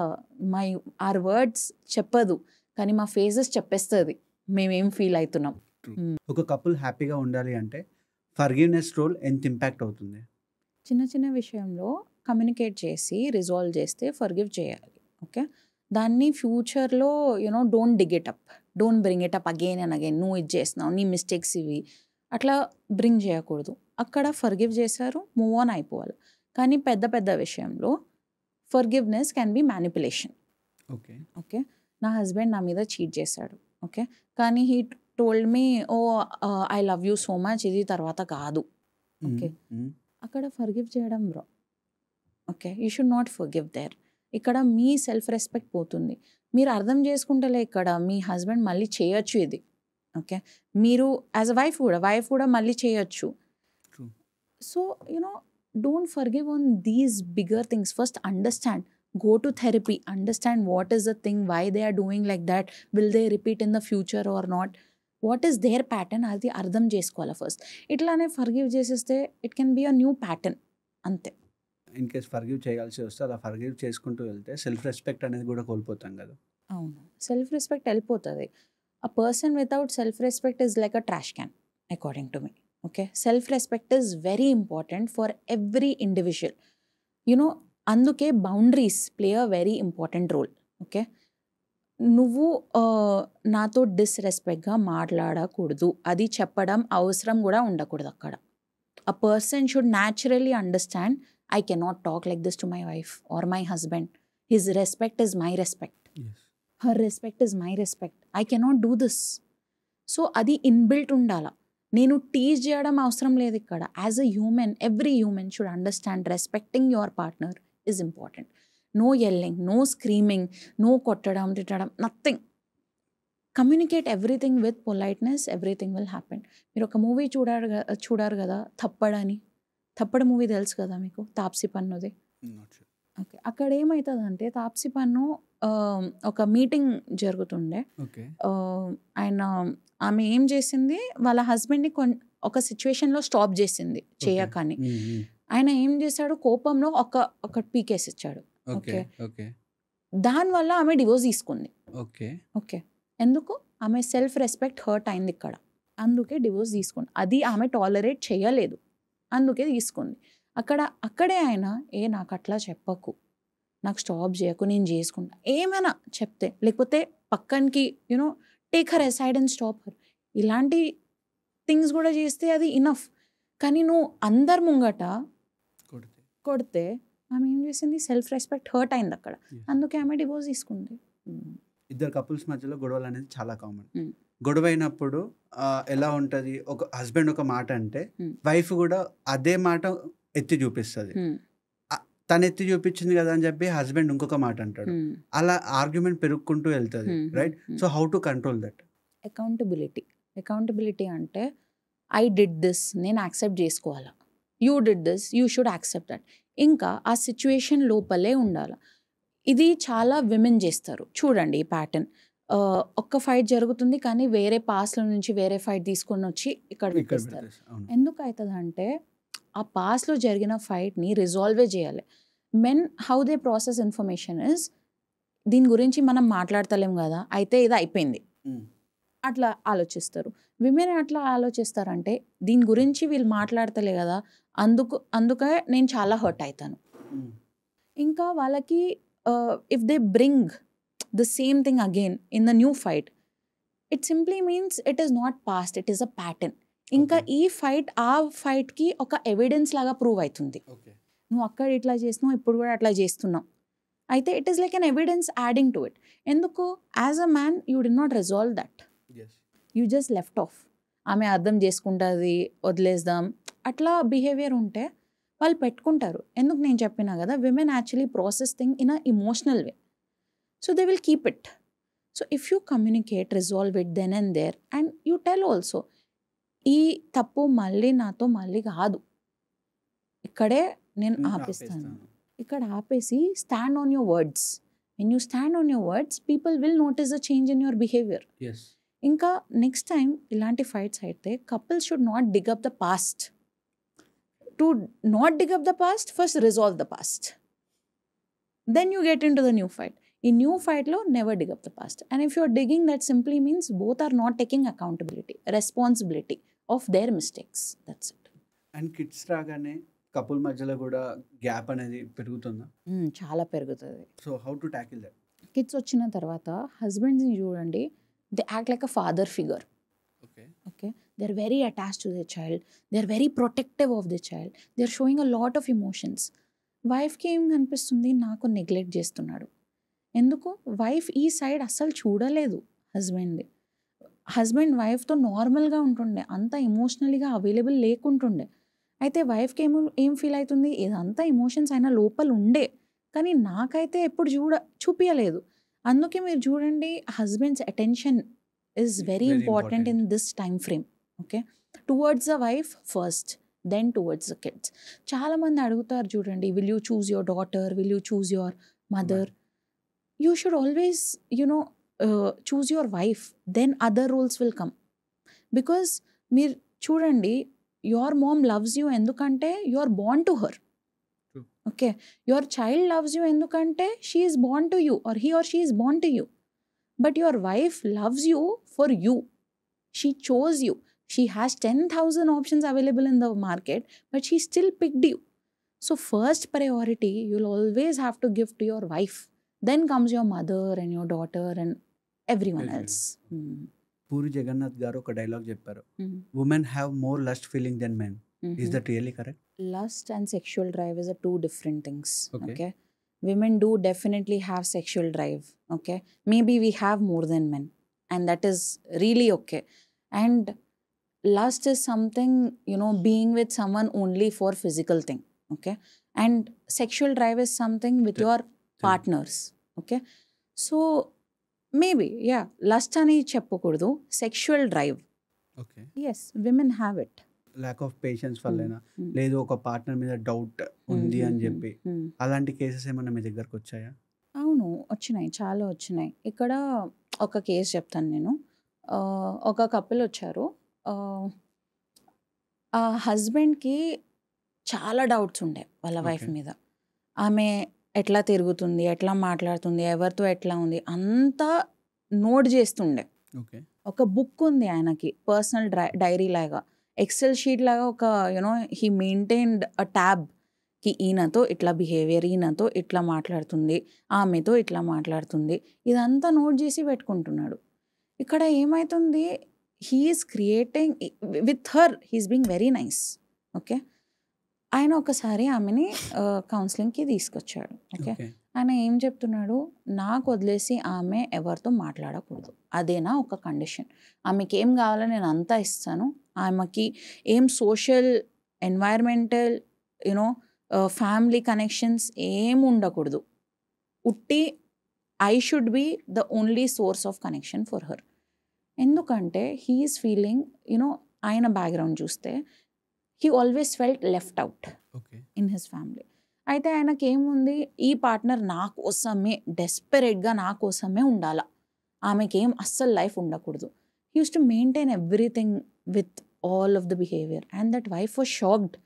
ఆర్ వర్డ్స్ చెప్పదు కానీ మా ఫేసెస్ చెప్పేస్తుంది మేమేం ఫీల్ అవుతున్నాం. ఒక కపుల్ హ్యాపీగా ఉండాలి అంటే ఫర్గివ్నెస్ రోల్ ఎంత ఇంపాక్ట్ అవుతుంది? చిన్న చిన్న విషయంలో కమ్యూనికేట్ చేసి రిజాల్వ్ చేస్తే ఫర్గివ్ చేయాలి, ఓకే? దాన్ని ఫ్యూచర్లో, you know, don't dig it up, don't bring it up again and again. నువ్వు ఇది చేస్తున్నావు, నీ మిస్టేక్స్ ఇవి, అట్లా బ్రింగ్ చేయకూడదు. అక్కడ ఫర్గివ్ చేశారు, మూవ్ ఆన్ అయిపోవాలి. కానీ పెద్ద పెద్ద విషయంలో forgiveness can be manipulation. Okay. Okay, నా హస్బెండ్ నా మీద చీట్ చేశాడు, ఓకే, కానీ he told me, oh I love you so much, ఇది తర్వాత కాదు, ఓకే? అక్కడ ఫర్గివ్ చేయడం bro, okay? You should not forgive there. ఇక్కడ మీ సెల్ఫ్ రెస్పెక్ట్ పోతుంది. మీరు అర్థం చేసుకుంటలే ఇక్కడ మీ హస్బెండ్ మళ్ళీ చేయొచ్చు ఇది, ఓకే? మీరు యాజ్ అ వైఫ్ కూడా మళ్ళీ చేయొచ్చు. So you know, don't forgive on these bigger things. First understand, go to therapy, understand what is the thing, why they are doing like that, will they repeat in the future or not, what is their pattern, అది అర్థం చేసుకోవాలి ఫస్ట్. ఇట్లానే ఫర్గివ్ చేసేస్తే it can be a new pattern, అంతే. ఇన్ కేస్ ఫర్గివ్ చేయాల్సి వస్తే అలా ఫర్గివ్ చేసుకుంటూ వెళ్తే సెల్ఫ్ రెస్పెక్ట్ అనేది కూడా కోల్పోతాం కదా. అవును, సెల్ఫ్ రెస్పెక్ట్ వెళ్ళిపోతుంది. A person without self-respect is like a trash can, according to me. Okay, self-respect is very important for every individual. అందుకే boundaries play a very important role. Okay, నువ్వు నాతో డిస్రెస్పెక్ట్గా మాట్లాడకూడదు, అది చెప్పడం అవసరం కూడా ఉండకూడదు అక్కడ. A person should naturally understand, I cannot talk like this to my wife or my husband. His respect is my respect. Yes. Her respect is my respect. I cannot do this. సో అది ఇన్బిల్ట్ ఉండాలా. నేను టీజ్ చేయడం అవసరం లేదు ఇక్కడ. As a human, every human should understand respecting your partner is important. No yelling, no screaming, no కొట్టడం, తిట్టడం, nothing. Communicate everything with politeness, everything will happen. మీరు ఒక మూవీ చూడారు కదా, థప్పడ్ మూవీ తెలుసు కదా మీకు, తాప్సీ పన్నుది. ఓకే, అక్కడ ఏమవుతుందంటే తాప్సీ పన్ను ఒక మీటింగ్ జరుగుతుండే. ఆమె ఏం చేసింది, వాళ్ళ హస్బెండ్ని ఒక సిచ్యువేషన్లో స్టాప్ చేసింది చేయకని. ఆయన ఏం చేశాడు, కోపంలో ఒక పీకేసి ఇచ్చాడు. ఓకే, దానివల్ల ఆమె డివోర్స్ తీసుకుంది. ఓకే, ఎందుకు? ఆమె సెల్ఫ్ రెస్పెక్ట్ హర్ట్ అయింది ఇక్కడ, అందుకే డివోర్స్ తీసుకుంది. అది ఆమె టాలరేట్ చేయలేదు, అందుకే తీసుకుంది. అక్కడే ఆయన నాకు అట్లా చెప్పకు, నాకు స్టాప్ చేయకు, నేను చేసుకుంటా ఏమైనా చెప్తే, లేకపోతే పక్కనికి take her aside and stop her, ఇలాంటి థింగ్స్ కూడా చేస్తే అది ఇనఫ్. కానీ నువ్వు అందరు ముంగట కొడితే ఆమె ఏం చేసింది, సెల్ఫ్ రెస్పెక్ట్ హర్ట్ అయింది అక్కడ, అందుకే ఆమె డివోర్స్ తీసుకుంది. ఇద్దరు కపుల్స్ మధ్యలో గొడవలు అనేది చాలా కామన్. గొడవ అయినప్పుడు ఎలా ఉంటుంది, ఒక హస్బెండ్ ఒక మాట అంటే వైఫ్ కూడా అదే మాట ఎత్తి చూపిస్తుంది. తను ఎత్తి చూపించింది కదా అని చెప్పి హస్బెండ్ ఇంకొక మాట అంటాడు. అలా ఆర్గ్యుమెంట్ పెరుగుకుంటూ వెళ్తుంది, right? So how to control that? Accountability అంటే ఐ డిడ్ దిస్, నేను యాక్సెప్ట్ చేసుకోవాలా, you did this, you should accept that. ఇంకా ఆ సిచ్యువేషన్ లోపలే ఉండాలి. ఇది చాలా విమెన్ చేస్తారు చూడండి ఈ ప్యాటర్న్. ఒక్క ఫైట్ జరుగుతుంది కానీ వేరే పాస్ల నుంచి వేరే ఫైట్ తీసుకొని వచ్చి ఇక్కడ పెట్టేస్తారు. ఎందుకు అవుతుంది అంటే ఆ పాస్లో జరిగిన ఫైట్ని రిజాల్వే చేయాలి. Men how they process information is, దీని గురించి మనం మాట్లాడతలేం కదా, అయితే ఇది అయిపోయింది, అట్లా ఆలోచిస్తారు. విమెన్ అట్లా ఆలోచిస్తారంటే దీని గురించి వీళ్ళు మాట్లాడతలే కదా, అందుకే నేను చాలా హర్ట్ అవుతాను. ఇంకా వాళ్ళకి if they bring the same thing again in the new fight, it simply means it is not past, it is a pattern. ఇంకా ఈ ఫైట్ ఆ ఫైట్కి ఒక ఎవిడెన్స్ లాగా ప్రూవ్ అవుతుంది. నువ్వు అక్కడ ఇట్లా చేసినావు, ఇప్పుడు కూడా అట్లా చేస్తున్నావు, అయితే it is like an evidence adding to it. ఎందుకు? As a man you do not resolve that, you just left off. ఆమె అర్థం చేసుకుంటుంది, వదిలేద్దాం, అట్లా బిహేవియర్ ఉంటే వాళ్ళు పెట్టుకుంటారు. ఎందుకు నేను చెప్పినా కదా, women actually process thing in a emotional way, so they will keep it. So if you communicate, resolve it then and there, and you tell also, ఈ తప్పు మళ్ళీ నాతో మళ్ళీ కాదు, ఇక్కడే నేను ఆపేస్తాను. ఇక్కడ ఆపేసి stand on your words. When you stand on your words, people will notice the change in your behaviour. ఇంకా నెక్స్ట్ టైం ఇలాంటి ఫైట్స్ అయితే couples should not dig up the past. To not dig up the past, first resolve the past, then you get into the new fight. In new fight lo never dig up the past, and if you're digging, that simply means both are not taking accountability, responsibility of their mistakes. That's it. And kids రాగానే కపుల్ మధ్యలో కూడా గ్యాప్ అనేది పెరుగుతుందా? చాలా పెరుగుతుంది. So how to tackle that? Kids వచ్చిన తర్వాత హస్బెండ్స్ని చూడండి, they act like a father figure. Okay, they're very attached to their child, they're very protective of their child, they're showing a lot of emotions. వైఫ్కి ఏం కనిపిస్తుంది, నాకు నెగ్లెక్ట్ చేస్తున్నాడు. ఎందుకు? వైఫ్ ఈ సైడ్ అస్సలు చూడలేదు హస్బెండ్ వైఫ్తో నార్మల్గా ఉంటుండే, అంత ఎమోషనల్గా అవైలబుల్ లేకుంటుండే. అయితే వైఫ్కి ఏం ఫీల్ అవుతుంది, ఇదంతా ఎమోషన్స్ అయినా లోపల ఉండే, కానీ నాకైతే ఎప్పుడు చూపించలేదు. అందుకే మీరు చూడండి, husbands attention is very important in this time frame. Okay, towards the wife first, then towards the kids. చాలా మంది అడుగుతారు చూడండి, will you choose your daughter, will you choose your mother? You should always choose your wife, then other roles will come. Because మీరు చూడండి, your mom loves you ఎందుకంటే you are born to her. Okay, your child loves you ఎందుకంటే she is born to you, or he or she is born to you. But your wife loves you for you. She chose you. She has 10,000 options available in the market, but she still picked you. So first priority you'll always have to give to your wife. Then comes your mother and your daughter and everyone else. Puri Jagannath గారు ఒక డైలాగ్ చెప్పారు, women have more lust feeling than men. Is that really correct? Lust and sexual drive is a two different things. Okay. Women do definitely have sexual drive. Okay. Maybe we have more than men, and that is really okay. And lust is something, being with someone only for physical thing. Okay. And sexual drive is something with your partners. Okay. So maybe, yeah, lust ani cheppakudu, sexual drive. Okay. Yes, women have it. Lack of patience వల్లైనా లేదు ఒక పార్ట్నర్ మీద డౌట్ ఉంది అని చెప్పి అలాంటి కేసెస్ ఏమన్నా మీ దగ్గరకు వచ్చాయా? అవును, వచ్చినాయి, చాలా వచ్చినాయి. ఇక్కడ ఒక కేసు చెప్తాను నేను. ఒక కపుల్ వచ్చారు. ఆ హస్బెండ్కి చాలా డౌట్స్ ఉండే వాళ్ళ వైఫ్ మీద. ఆమె ఎట్లా తిరుగుతుంది, ఎట్లా మాట్లాడుతుంది, ఎవరితో ఎట్లా ఉంది, అంతా నోట్ చేస్తుండే. ఒక బుక్ ఉంది ఆయనకి, పర్సనల్ డైరీ లాగా, ఎక్సెల్ షీట్ లాగా. ఒక హీ మెయింటైన్డ్ అ ట్యాబ్ కి ఈయనతో ఇట్లా బిహేవియర్, ఈయనతో ఇట్లా మాట్లాడుతుంది, ఆమెతో ఇట్లా మాట్లాడుతుంది, ఇదంతా నోట్ చేసి పెట్టుకుంటున్నాడు. ఇక్కడ ఏమవుతుంది, he is creating with her, he is being very nice. Okay. ఆయన ఒకసారి ఆమెని కౌన్సిలింగ్కి తీసుకొచ్చాడు. ఓకే. ఆయన ఏం చెప్తున్నాడు, నాకు వదిలేసి ఆమె ఎవరితో మాట్లాడకూడదు, అదేనా ఒక కండిషన్. ఆమెకి ఏం కావాలో నేను అంతా ఇస్తాను, ఆమెకి ఏం సోషల్ ఎన్వైర్మెంటల్ ఫ్యామిలీ కనెక్షన్స్ ఏం ఉండకూడదు, ఉట్టి I should be the only source of connection for her. ఎందుకంటే హీఈస్ ఫీలింగ్, ఆయన బ్యాక్గ్రౌండ్ చూస్తే he always felt left out in his family. అయితే ఆయనకి ఏముంది, ఈ పార్ట్నర్ నా కోసమే, డెస్పరేట్గా నా కోసమే ఉండాలా, ఆమెకేం అస్సలు లైఫ్ ఉండకూడదు. He use to maintain everything with all of the behaviour. And that wife was shocked.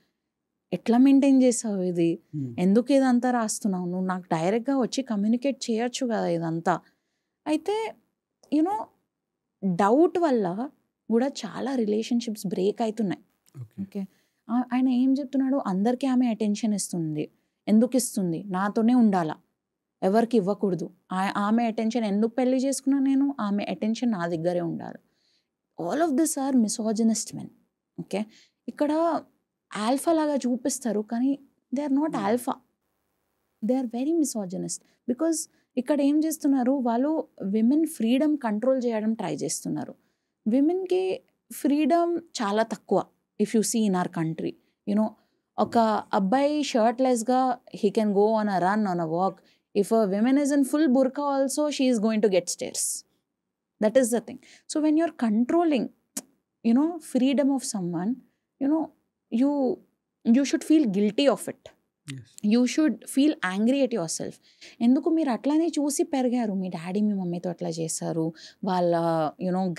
ఎట్లా మెయింటైన్ చేసావు ఇది, ఎందుకు ఇదంతా రాస్తున్నావు, నువ్వు నాకు డైరెక్ట్గా వచ్చి కమ్యూనికేట్ చేయొచ్చు కదా ఇదంతా. అయితే డౌట్ వల్ల కూడా చాలా రిలేషన్షిప్స్ బ్రేక్ అవుతున్నాయి. ఓకే. ఆయన ఏం చెప్తున్నాడు, అందరికీ ఆమె అటెన్షన్ ఇస్తుంది, ఎందుకు ఇస్తుంది, నాతోనే ఉండాలా, ఎవరికి ఇవ్వకూడదు. ఆమె అటెన్షన్ ఎందుకు పెళ్లి చేసుకున్నా నేను, ఆమె అటెన్షన్ నా దగ్గరే ఉండాలి. All of this are misogynist men. Okay. ఇక్కడ ఆల్ఫా లాగా చూపిస్తారు, కానీ they are not alpha, they are very misogynist. Because ఇక్కడ ఏం చేస్తున్నారు, వాళ్ళు విమెన్ ఫ్రీడమ్ కంట్రోల్ చేయడం ట్రై చేస్తున్నారు. విమెన్కి ఫ్రీడమ్ చాలా తక్కువ. If you see in our country, ఒక అబ్బాయి షర్ట్లెస్గా he can go on a run, on a walk. If a women is in full burqa also, she is going to get stairs. That is the thing. So when you're controlling freedom of someone, you should feel guilty of it. You should feel angry at yourself. ఎందుకు మీరు అట్లానే చూసి పెరిగారు, మీ డాడీ మీ మమ్మీతో అట్లా చేశారు, వాళ్ళ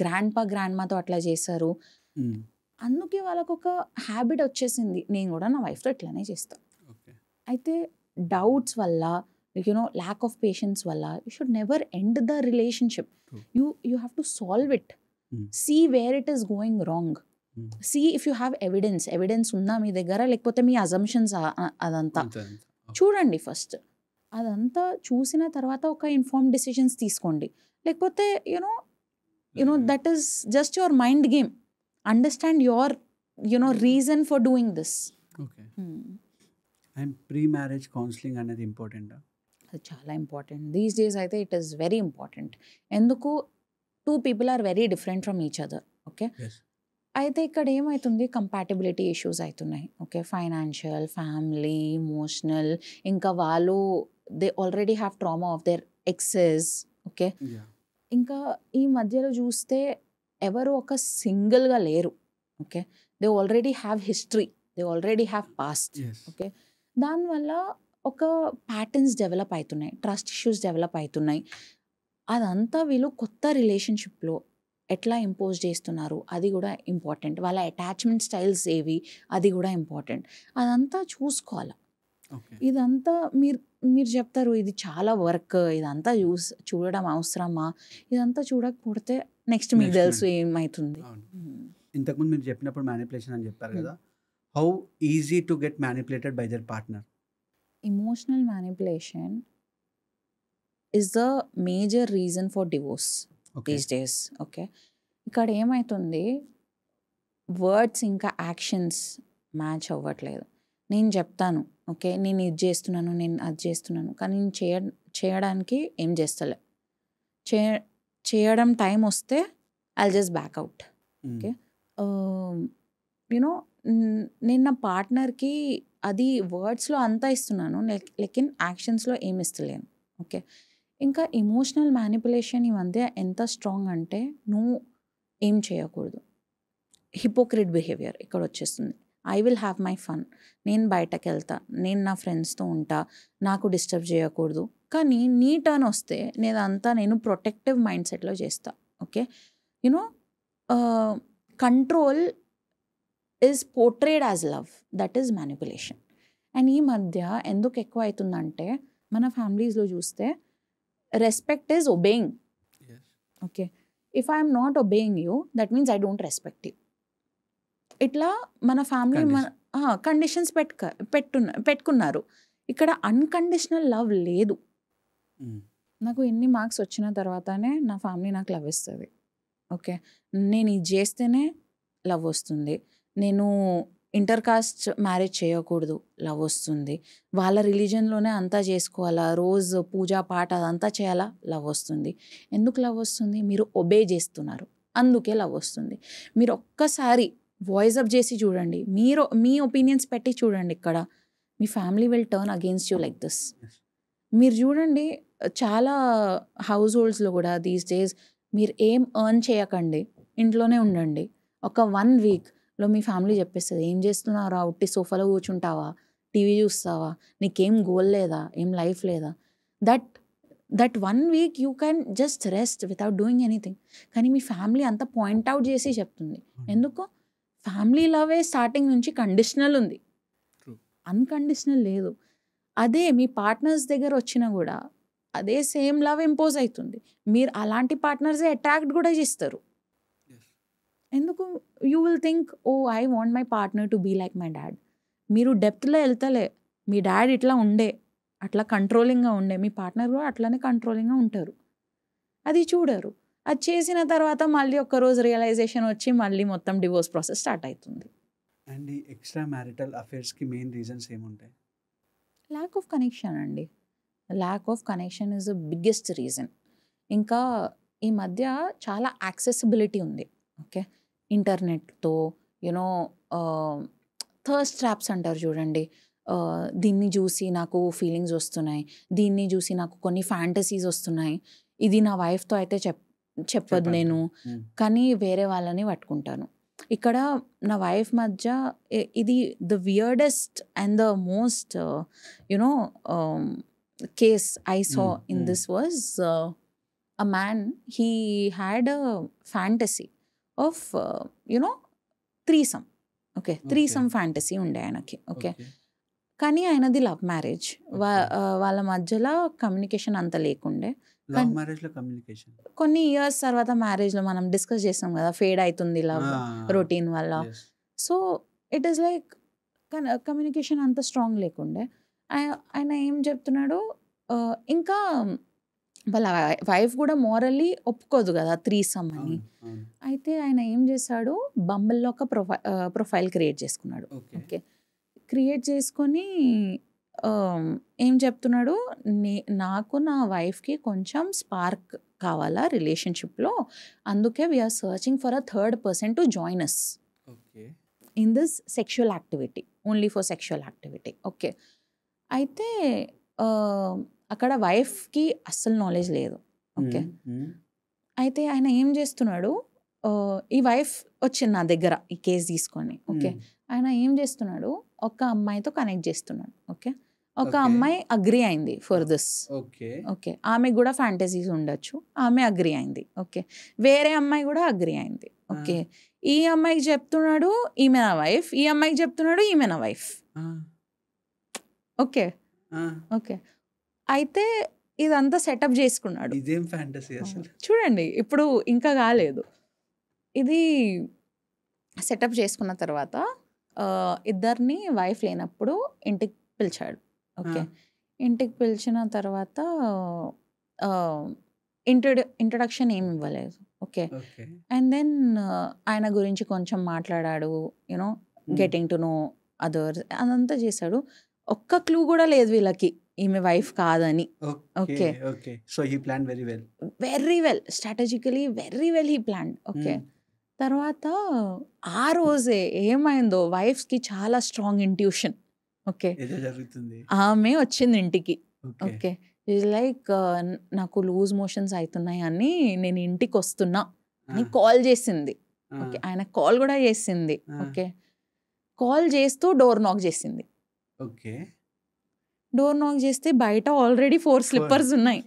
గ్రాండ్ మాతో అట్లా చేశారు, అందుకే వాళ్ళకు ఒక హ్యాబిట్ వచ్చేసింది, నేను కూడా నా వైఫ్తో ఇట్లానే చేస్తాను. అయితే డౌట్స్ వల్ల, lack of patience వల్ల, you should never end the relationship. You have to solve it. See where it is going wrong. See if you have evidence ఉందా మీ దగ్గర, లేకపోతే మీ అజంప్షన్స్. అదంతా చూడండి ఫస్ట్. అదంతా చూసిన తర్వాత ఒక ఇన్ఫార్మ్ డిసిషన్స్ తీసుకోండి. లేకపోతే that is just your mind game. Understand your reason for doing this. And pre marriage counselling అనేది ఇంపార్టెంటా? అది చాలా ఇంపార్టెంట్ దీస్ డేస్. అయితే ఇట్ ఈస్ వెరీ ఇంపార్టెంట్. ఎందుకు, 2 people are very different from each other. Okay. అయితే ఇక్కడ ఏమవుతుంది, కంపాటబిలిటీ ఇష్యూస్ అవుతున్నాయి. ఓకే. ఫైనాన్షియల్, ఫ్యామిలీ, ఇమోషనల్, ఇంకా వాళ్ళు they already have trauma of their excess. Okay. ఇంకా ఈ మధ్యలో చూస్తే ఎవరు ఒక సింగిల్గా లేరు. Okay. They already have history, they already have past. Okay. దానివల్ల ఒక ప్యాటర్న్స్ డెవలప్ అవుతున్నాయి, ట్రస్ట్ ఇష్యూస్ డెవలప్ అవుతున్నాయి. అదంతా వీళ్ళు కొత్త రిలేషన్షిప్లో ఎట్లా ఇంపోజ్ చేస్తున్నారు, అది కూడా ఇంపార్టెంట్. వాళ్ళ అటాచ్మెంట్ స్టైల్స్ ఏవి, అది కూడా ఇంపార్టెంట్. అదంతా చూసుకోవాలి. ఓకే. ఇదంతా మీరు మీరు చెప్తారు ఇది చాలా వర్క్, ఇదంతా చూడడం అవసరమా? ఇదంతా చూడకపోతే నెక్స్ట్ మీకు నెక్స్ట్ తెలుసు ఏమైతుంది. అవును. హ్మ్. ఇంతకుముందు మీరు చెప్పినప్పుడు మ్యానిపులేషన్ అని చెప్పారు కదా. How easy to get manipulated by there partner? Emotional manipulation is the major reason for divorce okay. These days. Okay, ఇక్కడ ఏమవుతుంది, వర్డ్స్ ఇంకా యాక్షన్స్ మ్యాచ్ అవ్వట్లేదు. నేను చెప్తాను, ఓకే, నేను ఇది చేస్తున్నాను, నేను అది చేస్తున్నాను, కానీ నేను చేయడానికి ఏం చేస్తలే. చేయడం టైం వస్తే I just back out. Okay, you know నేను నా పార్ట్నర్కి అది వర్డ్స్లో అంతా ఇస్తున్నాను, లేకిన్ యాక్షన్స్లో ఏమి ఇస్తలేను. ఓకే, ఇంకా ఎమోషనల్ మ్యానిపులేషన్ ఈ మధ్య ఎంత స్ట్రాంగ్ అంటే నువ్వు ఏం చేయకూడదు, హిపోక్రిట్ బిహేవియర్ ఇక్కడ వచ్చేస్తుంది. I will have my fun, నేను బయటకు వెళ్తా, నేను నా ఫ్రెండ్స్తో ఉంటా, నాకు డిస్టర్బ్ చేయకూడదు. కానీ నీ టర్న్ వస్తే నేను ప్రొటెక్టివ్ మైండ్ సెట్లో చేస్తా. Okay, you know control is portrayed as love, that is manipulation. And ఈ మధ్య ఎందుకు ఎక్కువ అవుతుందంటే మన ఫ్యామిలీస్లో చూస్తే respect is obeying. Okay, if I'm not obeying you that means I don't respect you. ఇట్లా మన ఫ్యామిలీ కండిషన్స్ పెట్టుకున్నారు. ఇక్కడ అన్కండిషనల్ లవ్ లేదు. నాకు ఎన్ని మార్క్స్ వచ్చిన తర్వాతనే నా ఫ్యామిలీ నాకు లవ్ ఇస్తుంది. ఓకే, నేను ఇది చేస్తేనే లవ్ వస్తుంది, నేను ఇంటర్ కాస్ట్ మ్యారేజ్ చేయకూడదు, లవ్ వస్తుంది, వాళ్ళ రిలీజన్లోనే అంతా చేసుకోవాలా, రోజు పూజా పాట అదంతా చేయాలా, లవ్ వస్తుంది. ఎందుకు లవ్ వస్తుంది? మీరు ఒబే చేస్తున్నారు, అందుకే లవ్ వస్తుంది. మీరు ఒక్కసారి వాయిస్ అప్ చేసి చూడండి, మీ ఒపీనియన్స్ పెట్టి చూడండి, ఇక్కడ మీ family will turn against you like this. మీరు చూడండి, చాలా హౌస్ హోల్డ్స్లో కూడా దీస్ డేస్ మీరు ఏం ఎర్న్ చేయకండి, ఇంట్లోనే ఉండండి. ఒక 1 వీక్లో మీ ఫ్యామిలీ చెప్పేస్తుంది, ఏం చేస్తున్నారా, ఉట్టి సోఫాలో కూర్చుంటావా, టీవీ చూస్తావా, నీకేం గోల్ లేదా, ఏం లైఫ్ లేదా. That 1 week you can just rest without doing anything. కానీ మీ ఫ్యామిలీ అంతా పాయింట్అవుట్ చేసి చెప్తుంది. ఎందుకు? ఫ్యామిలీ లవే స్టార్టింగ్ నుంచి కండిషనల్ ఉంది, అన్కండిషనల్ లేదు. అదే మీ పార్ట్నర్స్ దగ్గర వచ్చినా కూడా అదే సేమ్ లవ్ ఇంపోజ్ అవుతుంది. మీరు అలాంటి పార్ట్నర్సే అట్రాక్ట్ కూడా చేస్తారు. ఎందుకు? You will think, oh I want my partner to be like my dad. మీరు డెప్త్లో వెళ్తలే, మీ డాడ్ ఇట్లా ఉండే, అట్లా కంట్రోలింగ్గా ఉండే, మీ పార్ట్నర్ కూడా అట్లానే కంట్రోలింగ్గా ఉంటారు. అది చూడరు. అది చేసిన తర్వాత మళ్ళీ ఒక్కరోజు రియలైజేషన్ వచ్చి మళ్ళీ మొత్తం డివోర్స్ ప్రాసెస్ స్టార్ట్ అవుతుంది. అండ్ ఈ ఎక్స్ట్రా మ్యారిటల్ అఫేర్స్కి మెయిన్ రీజన్స్ ఏముంటాయి? ల్యాక్ ఆఫ్ కనెక్షన్ అండి. Lack of connection is the biggest reason. ఇంకా ఈ మధ్య చాలా యాక్సెసిబిలిటీ ఉంది. ఓకే, ఇంటర్నెట్తో యూనో థర్స్ట్ ట్రాప్స్ అంటారు చూడండి. దీన్ని చూసి నాకు ఫీలింగ్స్ వస్తున్నాయి, దీన్ని చూసి నాకు కొన్ని ఫ్యాంటసీస్ వస్తున్నాయి, ఇది నా వైఫ్తో అయితే చెప్పదు నేను, కానీ వేరే వాళ్ళని పట్టుకుంటాను. ఇక్కడ నా వైఫ్ మధ్య ఇది the weirdest and the most you know case I saw in this was a man, he had a fantasy of threesome. Okay, threesome fantasy ఉండే ఆయనకి. ఓకే, కానీ ఆయనది లవ్ మ్యారేజ్. వాళ్ళ మధ్యలో కమ్యూనికేషన్ అంత లేకుండే. కొన్ని ఇయర్స్ తర్వాత మ్యారేజ్లో మనం డిస్కస్ చేస్తాం కదా, ఫేడ్ అవుతుంది లవ్ రొటీన్ వల్ల. So it is like communication అంత స్ట్రాంగ్ లేకుండే. ఆయన ఏం చెప్తున్నాడు, ఇంకా వాళ్ళ వైఫ్ కూడా మోరల్లీ ఒప్పుకోదు కదా త్రీసమ్ అని. అయితే ఆయన ఏం చేశాడు, బంబల్లో ఒక ప్రొఫైల్ క్రియేట్ చేసుకున్నాడు. ఓకే, క్రియేట్ చేసుకొని ఏం చెప్తున్నాడు, నాకు నా వైఫ్కి కొంచెం స్పార్క్ కావాలా రిలేషన్షిప్లో, అందుకే we're searching for a third person to join us in this sexual activity, only for sexual activity. Okay, అయితే అక్కడ వైఫ్కి అస్సలు నాలెడ్జ్ లేదు. ఓకే, అయితే ఆయన ఏం చేస్తున్నాడు, ఈ వైఫ్ వచ్చింది నా దగ్గర ఈ కేసు తీసుకొని. ఓకే, ఆయన ఏం చేస్తున్నాడు, ఒక అమ్మాయితో కనెక్ట్ చేస్తున్నాడు. ఓకే, ఒక అమ్మాయి అగ్రి అయింది ఫర్ దిస్. ఓకే, ఆమెకు కూడా ఫ్యాంటసీస్ ఉండొచ్చు, ఆమె అగ్రి అయింది. ఓకే, వేరే అమ్మాయి కూడా అగ్రి అయింది. ఓకే, ఈ అమ్మాయికి చెప్తున్నాడు ఈమె నా వైఫ్, ఈ అమ్మాయికి చెప్తున్నాడు ఈమె నా వైఫ్. ఓకే. ఓకే. అయితే ఇదంతా సెటప్ చేసుకున్నాడు. ఇదేం ఫ్యాంటసీ అసలు? చూడండి ఇప్పుడు ఇంకా కాలేదు. ఇది సెటప్ చేసుకున్న తర్వాత ఇద్దరిని వైఫ్ లేనప్పుడు ఇంటికి పిలిచాడు. ఓకే. ఇంటికి పిలిచిన తర్వాత ఇంట్రొడక్షన్ ఏమి ఇవ్వలేదు. ఓకే. ఓకే. అండ్ దెన్ ఆయన గురించి కొంచెం మాట్లాడాడు. You know getting to know others అదంతా చేశాడు. ఒక్క క్లూ కూడా లేదు వీళ్ళకి ఈమె వైఫ్ కాదని. Okay. Okay. So he plan very well. Very well strategically very well he plan. Okay. తర్వాత ఆ రోజే ఏమైందో వైఫ్స్కి చాలా స్ట్రాంగ్ ఇంట్యూషన్. ఓకే. ఏదో జరుగుతుంది. ఆమె వచ్చింది ఇంటికి. ఓకే. ఇట్స్ లైక్ నాకు లూజ్ మోషన్స్ అవుతున్నాయి అని నేను ఇంటికి వస్తున్నా అని కాల్ చేసింది. ఓకే. ఆయన కాల్ కూడా చేసింది. ఓకే. కాల్ చేస్తూ డోర్ నాక్ చేసింది. ఓకే. డోర్ నాక్ చేస్తే బయట ఆల్రెడీ 4 స్లిప్పర్స్ ఉన్నాయి.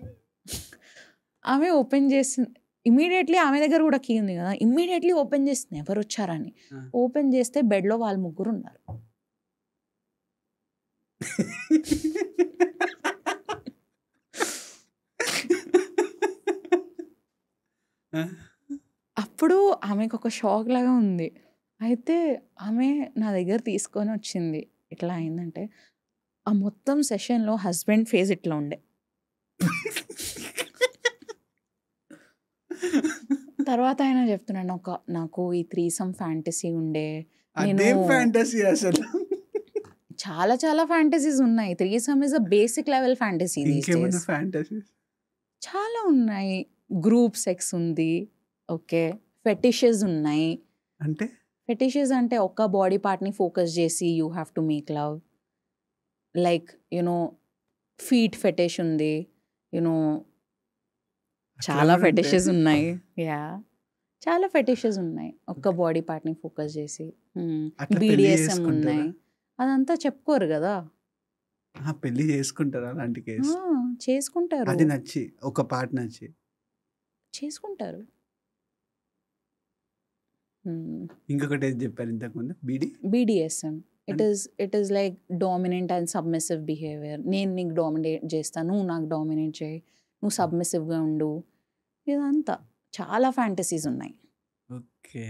ఆమె ఓపెన్ చేసింది. ఇమ్మీడియట్లీ ఆమె దగ్గర కూడా కీ ఉంది కదా, ఇమ్మీడియట్లీ ఓపెన్ చేసింది ఎవరు వచ్చారని. ఓపెన్ చేస్తే బెడ్లో వాళ్ళు ముగ్గురు ఉన్నారు. అప్పుడు ఆమెకు ఒక షాక్ లాగా ఉంది. అయితే ఆమె నా దగ్గర తీసుకొని వచ్చింది. ఎట్లా అయిందంటే ఆ మొత్తం సెషన్లో హస్బెండ్ ఫేస్ ఇట్లా ఉండే. తర్వాత ఆయన చెప్తున్నాడు నాకు ఈ త్రీసమ్ ఫ్యాంటసీ ఉండే. అసలు చాలా చాలా ఫ్యాంటసీస్ ఉన్నాయి. Threesome is a basic level fantasy. చాలా ఉన్నాయి. గ్రూప్ సెక్స్ ఉంది. ఓకే. ఫెటిషెస్ ఉన్నాయి. అంటే ఫెటిషెస్ అంటే ఒక్క బాడీ పార్ట్ని ఫోకస్ చేసి you have to make love. Like you know feet fetish ఉంది. యునో చాలా ఫెటిషెస్ ఉన్నాయి. యా చాలా ఫెటిషెస్ ఉన్నాయి ఒక్క బాడీ పార్ట్ని ఫోకస్ చేసి. BDSM ఉన్నాయి. అదంతా చెప్పుకోరు కదా. పెళ్లి చేసుకుంటారు అలాంటి కేసు. చేసుకుంటారు. అది నచ్చి ఒక పార్ట్ నచ్చి చేసుకుంటారు. ఇంకొకటి ఏది చెప్పారు ఇంతకుముందు? BDSM it is like dominant and submissive behaviour. నేను నీకు డామినేట్ చేస్తాను, నువ్వు నాకు డామినేట్ చేయి, నువ్వు సబ్మిసివ్గా ఉండు. ఇదంతా చాలా ఫ్యాంటసీస్ ఉన్నాయి. ఓకే.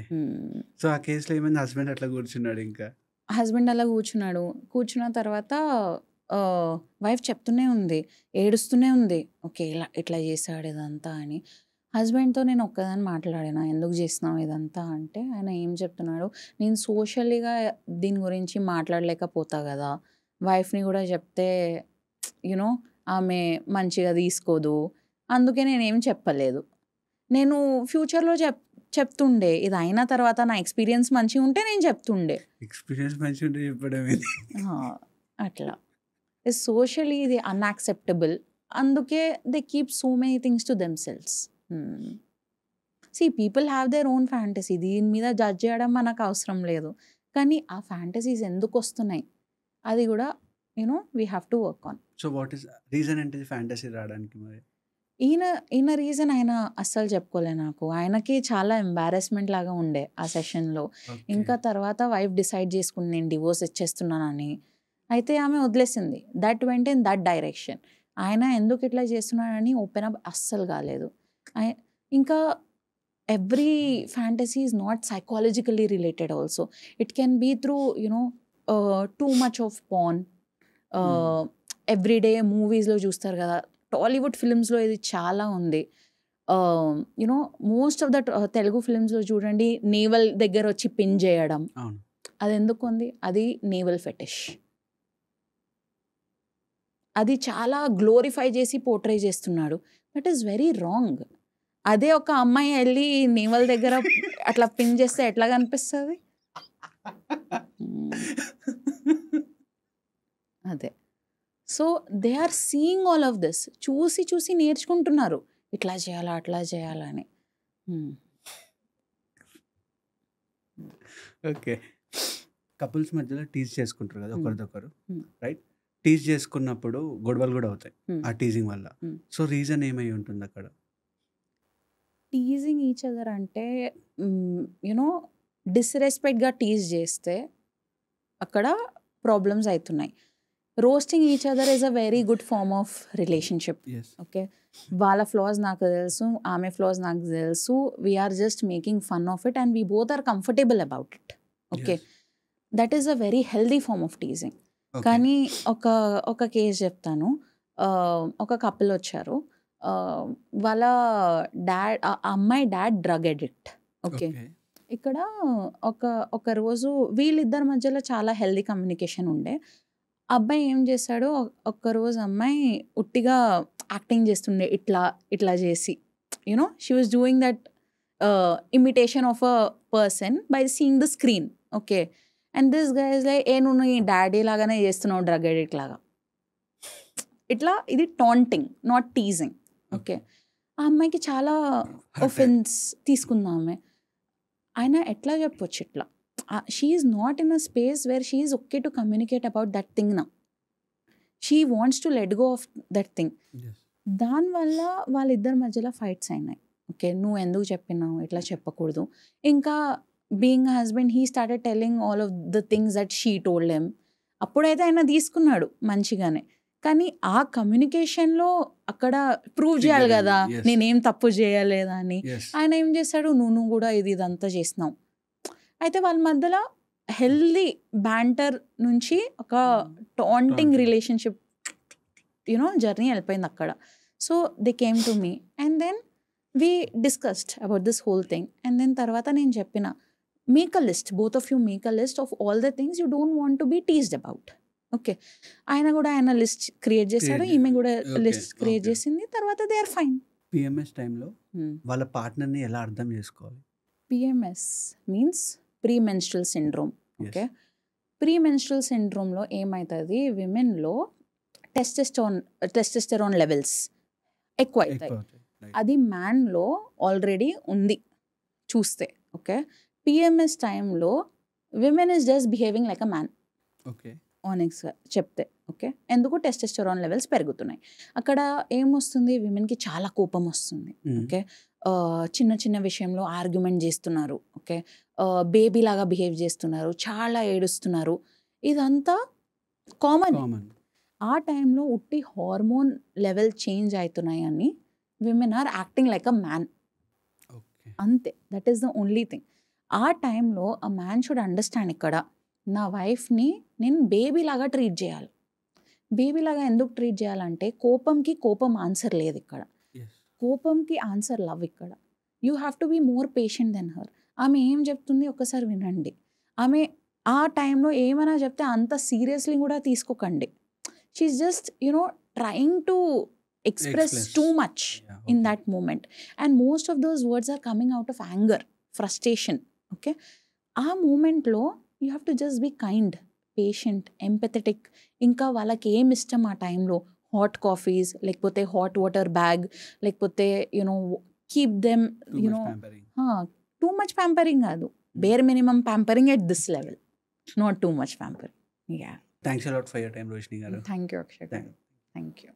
సో ఆ కేసులో ఏమైంది? హస్బెండ్ అట్లా కూర్చున్నాడు. ఇంకా హస్బెండ్ అలా కూర్చున్న తర్వాత వైఫ్ చెప్తూనే ఉంది, ఏడుస్తూనే ఉంది. ఓకే ఇట్లా చేశాడు ఇదంతా అని. హస్బెండ్తో నేను ఒక్కదాన్ని మాట్లాడాను, ఎందుకు చేస్తున్నావు ఇదంతా అంటే ఆయన ఏం చెప్తున్నాడు, నేను సోషల్లీగా దీని గురించి మాట్లాడలేకపోతా కదా, వైఫ్ని కూడా చెప్తే యునో ఆమె మంచిగా తీసుకోదు, అందుకే నేనేం చెప్పలేదు. నేను ఫ్యూచర్లో చెప్తుండే, ఇది అయిన తర్వాత నా ఎక్స్పీరియన్స్ మంచిగా ఉంటే నేను చెప్తుండే. ఎక్స్పీరియన్స్ మంచిగా ఉంటే చెప్పడం అట్లా సోషలీ ఇది అన్యాక్సెప్టబుల్. అందుకే they keep so many things to themselves. People have their own fantasy. దీని మీద జడ్జ్ చేయడం మనకు అవసరం లేదు. కానీ ఆ ఫ్యాంటసీస్ ఎందుకు వస్తున్నాయి అది కూడా we have to work on. So what is reason అంటే ఫ్యాంటసీ రావడానికి? మరి ఈయన రీజన్ ఆయన అస్సలు చెప్పుకోలే నాకు. ఆయనకి చాలా ఎంబారెస్మెంట్ లాగా ఉండే ఆ సెషన్లో. ఇంకా తర్వాత వైఫ్ డిసైడ్ చేసుకుని నేను డివోర్స్ ఇచ్చేస్తున్నానని. అయితే ఆమె వదిలేసింది. That went in that direction. ఆయన ఎందుకు ఇట్లా చేస్తున్నాడని ఓపెన్ అప్ అస్సలు కాలేదు. ఇంకా every fantasy is not psychologically related also. It can be through too much of porn. Everyday మూవీస్లో చూస్తారు కదా, టాలీవుడ్ ఫిల్మ్స్లో ఇది చాలా ఉంది. మోస్ట్ ఆఫ్ ద తెలుగు ఫిల్మ్స్లో చూడండి, నేవల్ దగ్గర వచ్చి పిన్ చేయడం. అది ఎందుకు ఉంది? అది నేవల్ ఫెటిష్. అది చాలా గ్లోరిఫై చేసి పోర్ట్రే చేస్తున్నాడు. That is very wrong. అదే ఒక అమ్మాయి వెళ్ళి నేవల్ దగ్గర అట్లా పిన్ చేస్తే ఎట్లా కనిపిస్తుంది? అదే. So they are seeing all of this. చూసి నేర్చుకుంటున్నారు, ఇట్లా చేయాలా అట్లా చేయాలని. ఓకే. కపుల్స్ మధ్యలో టీజ్ చేసుకుంటారు కదా ఒకరిదొకరు, రైట్? టీజ్ చేసుకున్నప్పుడు గొడవలు కూడా అవుతాయి ఆ టీజింగ్ వల్ల. సో రీజన్ ఏమై ఉంటుంది అక్కడ? టీజింగ్ ఈచ్ అదర్ అంటే డిస్రెస్పెక్ట్గా టీజ్ చేస్తే అక్కడ ప్రాబ్లమ్స్ అవుతున్నాయి. Roasting each other is a very good form of relationship. Okay, వాళ్ళ ఫ్లాస్ నాకు తెలుసు, ఆమె ఫ్లాస్ నాకు తెలుసు, we're just making fun of it and we both are comfortable about it. Okay, that is a very healthy form of teasing. కానీ ఒక కేసు చెప్తాను. ఒక కపుల్ వచ్చారు, వాళ్ళ డాడ్, అమ్మాయి డాడ్ డ్రగ్ అడిక్ట్. ఓకే, ఇక్కడ ఒక రోజు వీళ్ళిద్దరి మధ్యలో చాలా హెల్దీ కమ్యూనికేషన్ ఉండే. అబ్బాయి ఏం చేశాడు, ఒక్కరోజు అమ్మాయి ఉట్టిగా యాక్టింగ్ చేస్తుండే, ఇట్లా చేసి, you know she was doing that imitation of a person by seeing the screen. Okay, and this guy is like, నువ్వు నీ డాడీ లాగానే చేస్తున్నావు, డ్రగ్ అడిక్ట్ లాగా, ఇట్లా. ఇది టాంటింగ్, నాట్ టీజింగ్. ఓకే, ఆ అమ్మాయికి చాలా ఒఫెన్స్ తీసుకుందాం ఆమె. ఆయన ఎట్లా చెప్పొచ్చు ఇట్లా, she is not in a space where she is okay to communicate about that thing నా. She wants to let go of that thing. దానివల్ల వాళ్ళిద్దరి మధ్యలో ఫైట్స్ అయినాయి. ఓకే, నువ్వు ఎందుకు చెప్పినావు, ఇట్లా చెప్పకూడదు. ఇంకా being husband, he started telling all of the things that she told him. అప్పుడైతే ఆయన తీసుకున్నాడు మంచిగానే, కానీ ఆ కమ్యూనికేషన్లో అక్కడ ప్రూవ్ చేయాలి కదా నేనేం తప్పు చేయలేదా అని. ఆయన ఏం చేశాడు, నువ్వు కూడా ఇదంతా చేసినావు. అయితే వాళ్ళ మధ్యలో హెల్దీ బ్యాంటర్ నుంచి ఒక టాంటింగ్ రిలేషన్షిప్ జర్నీ వెళ్ళిపోయింది అక్కడ. So they came to me and then we discussed about this whole thing. And then తర్వాత నేను చెప్పిన, make a list, both of you make a list of all the things you don't want to be teased about. Okay, ఆయన లిస్ట్ క్రియేట్ చేశాడు, ఈమె కూడా లిస్ట్ క్రియేట్ చేసింది. తర్వాత దే ఆర్ ఫైన్. పిఎంఎస్ టైంలో వాళ్ళ పార్ట్నర్ని ఎలా అర్థం చేసుకోవాలి? PMS means pre menstrual syndrome. Okay, pre menstrual సిండ్రోమ్లో ఏమవుతుంది, విమెన్లో టెస్టెస్టెరాన్ లెవెల్స్ ఎక్కువ అవుతాయి. అది మ్యాన్లో ఆల్రెడీ ఉంది చూస్తే. ఓకే, పిఎంఎస్ టైంలో women is just behaving like a man. Okay, ఆనెక్స్గా చెప్తే. ఓకే, ఎందుకు టెస్టెస్టెరాన్ లెవెల్స్ పెరుగుతున్నాయి. అక్కడ ఏమొస్తుంది, విమెన్కి చాలా కోపం వస్తుంది. ఓకే, చిన్న చిన్న విషయంలో ఆర్గ్యుమెంట్ చేస్తున్నారు. ఓకే, బేబీ లాగా బిహేవ్ చేస్తున్నారు, చాలా ఏడుస్తున్నారు. ఇదంతా కామన్. ఆ టైంలో ఉట్టి హార్మోన్ లెవెల్ చేంజ్ అవుతున్నాయి అని women are acting like a man. అంతే, that is the only thing. ఆ టైంలో అ మ్యాన్ షుడ్ అండర్స్టాండ్, ఇక్కడ నా వైఫ్ని నేను బేబీ లాగా ట్రీట్ చేయాలి. బేబీ లాగా ఎందుకు ట్రీట్ చేయాలంటే, కోపంకి కోపం ఆన్సర్ లేదు ఇక్కడ. కోపంకి ఆన్సర్ లవ్ ఇక్కడ. You have to be more patient then her. ఆమె ఏం చెప్తుంది ఒక్కసారి వినండి. ఆమె ఆ టైంలో ఏమైనా చెప్తే అంత సీరియస్లీ కూడా తీసుకోకండి. She's just trying to express too much in that moment, and most of those words are coming out of anger, frustration. Okay, ఆ మూమెంట్లో you have to just be kind, patient, empathetic. ఇంకా వాళ్ళకి ఏం ఇష్టం ఆ టైంలో, హాట్ కాఫీస్, లేకపోతే హాట్ వాటర్ బ్యాగ్, లేకపోతే keep them too much pampering కాదు, bare minimum pampering at this level, not too much pampering. Yeah, thanks a lot for your time, Roshni garu. Thank you, Akshay. Thank you.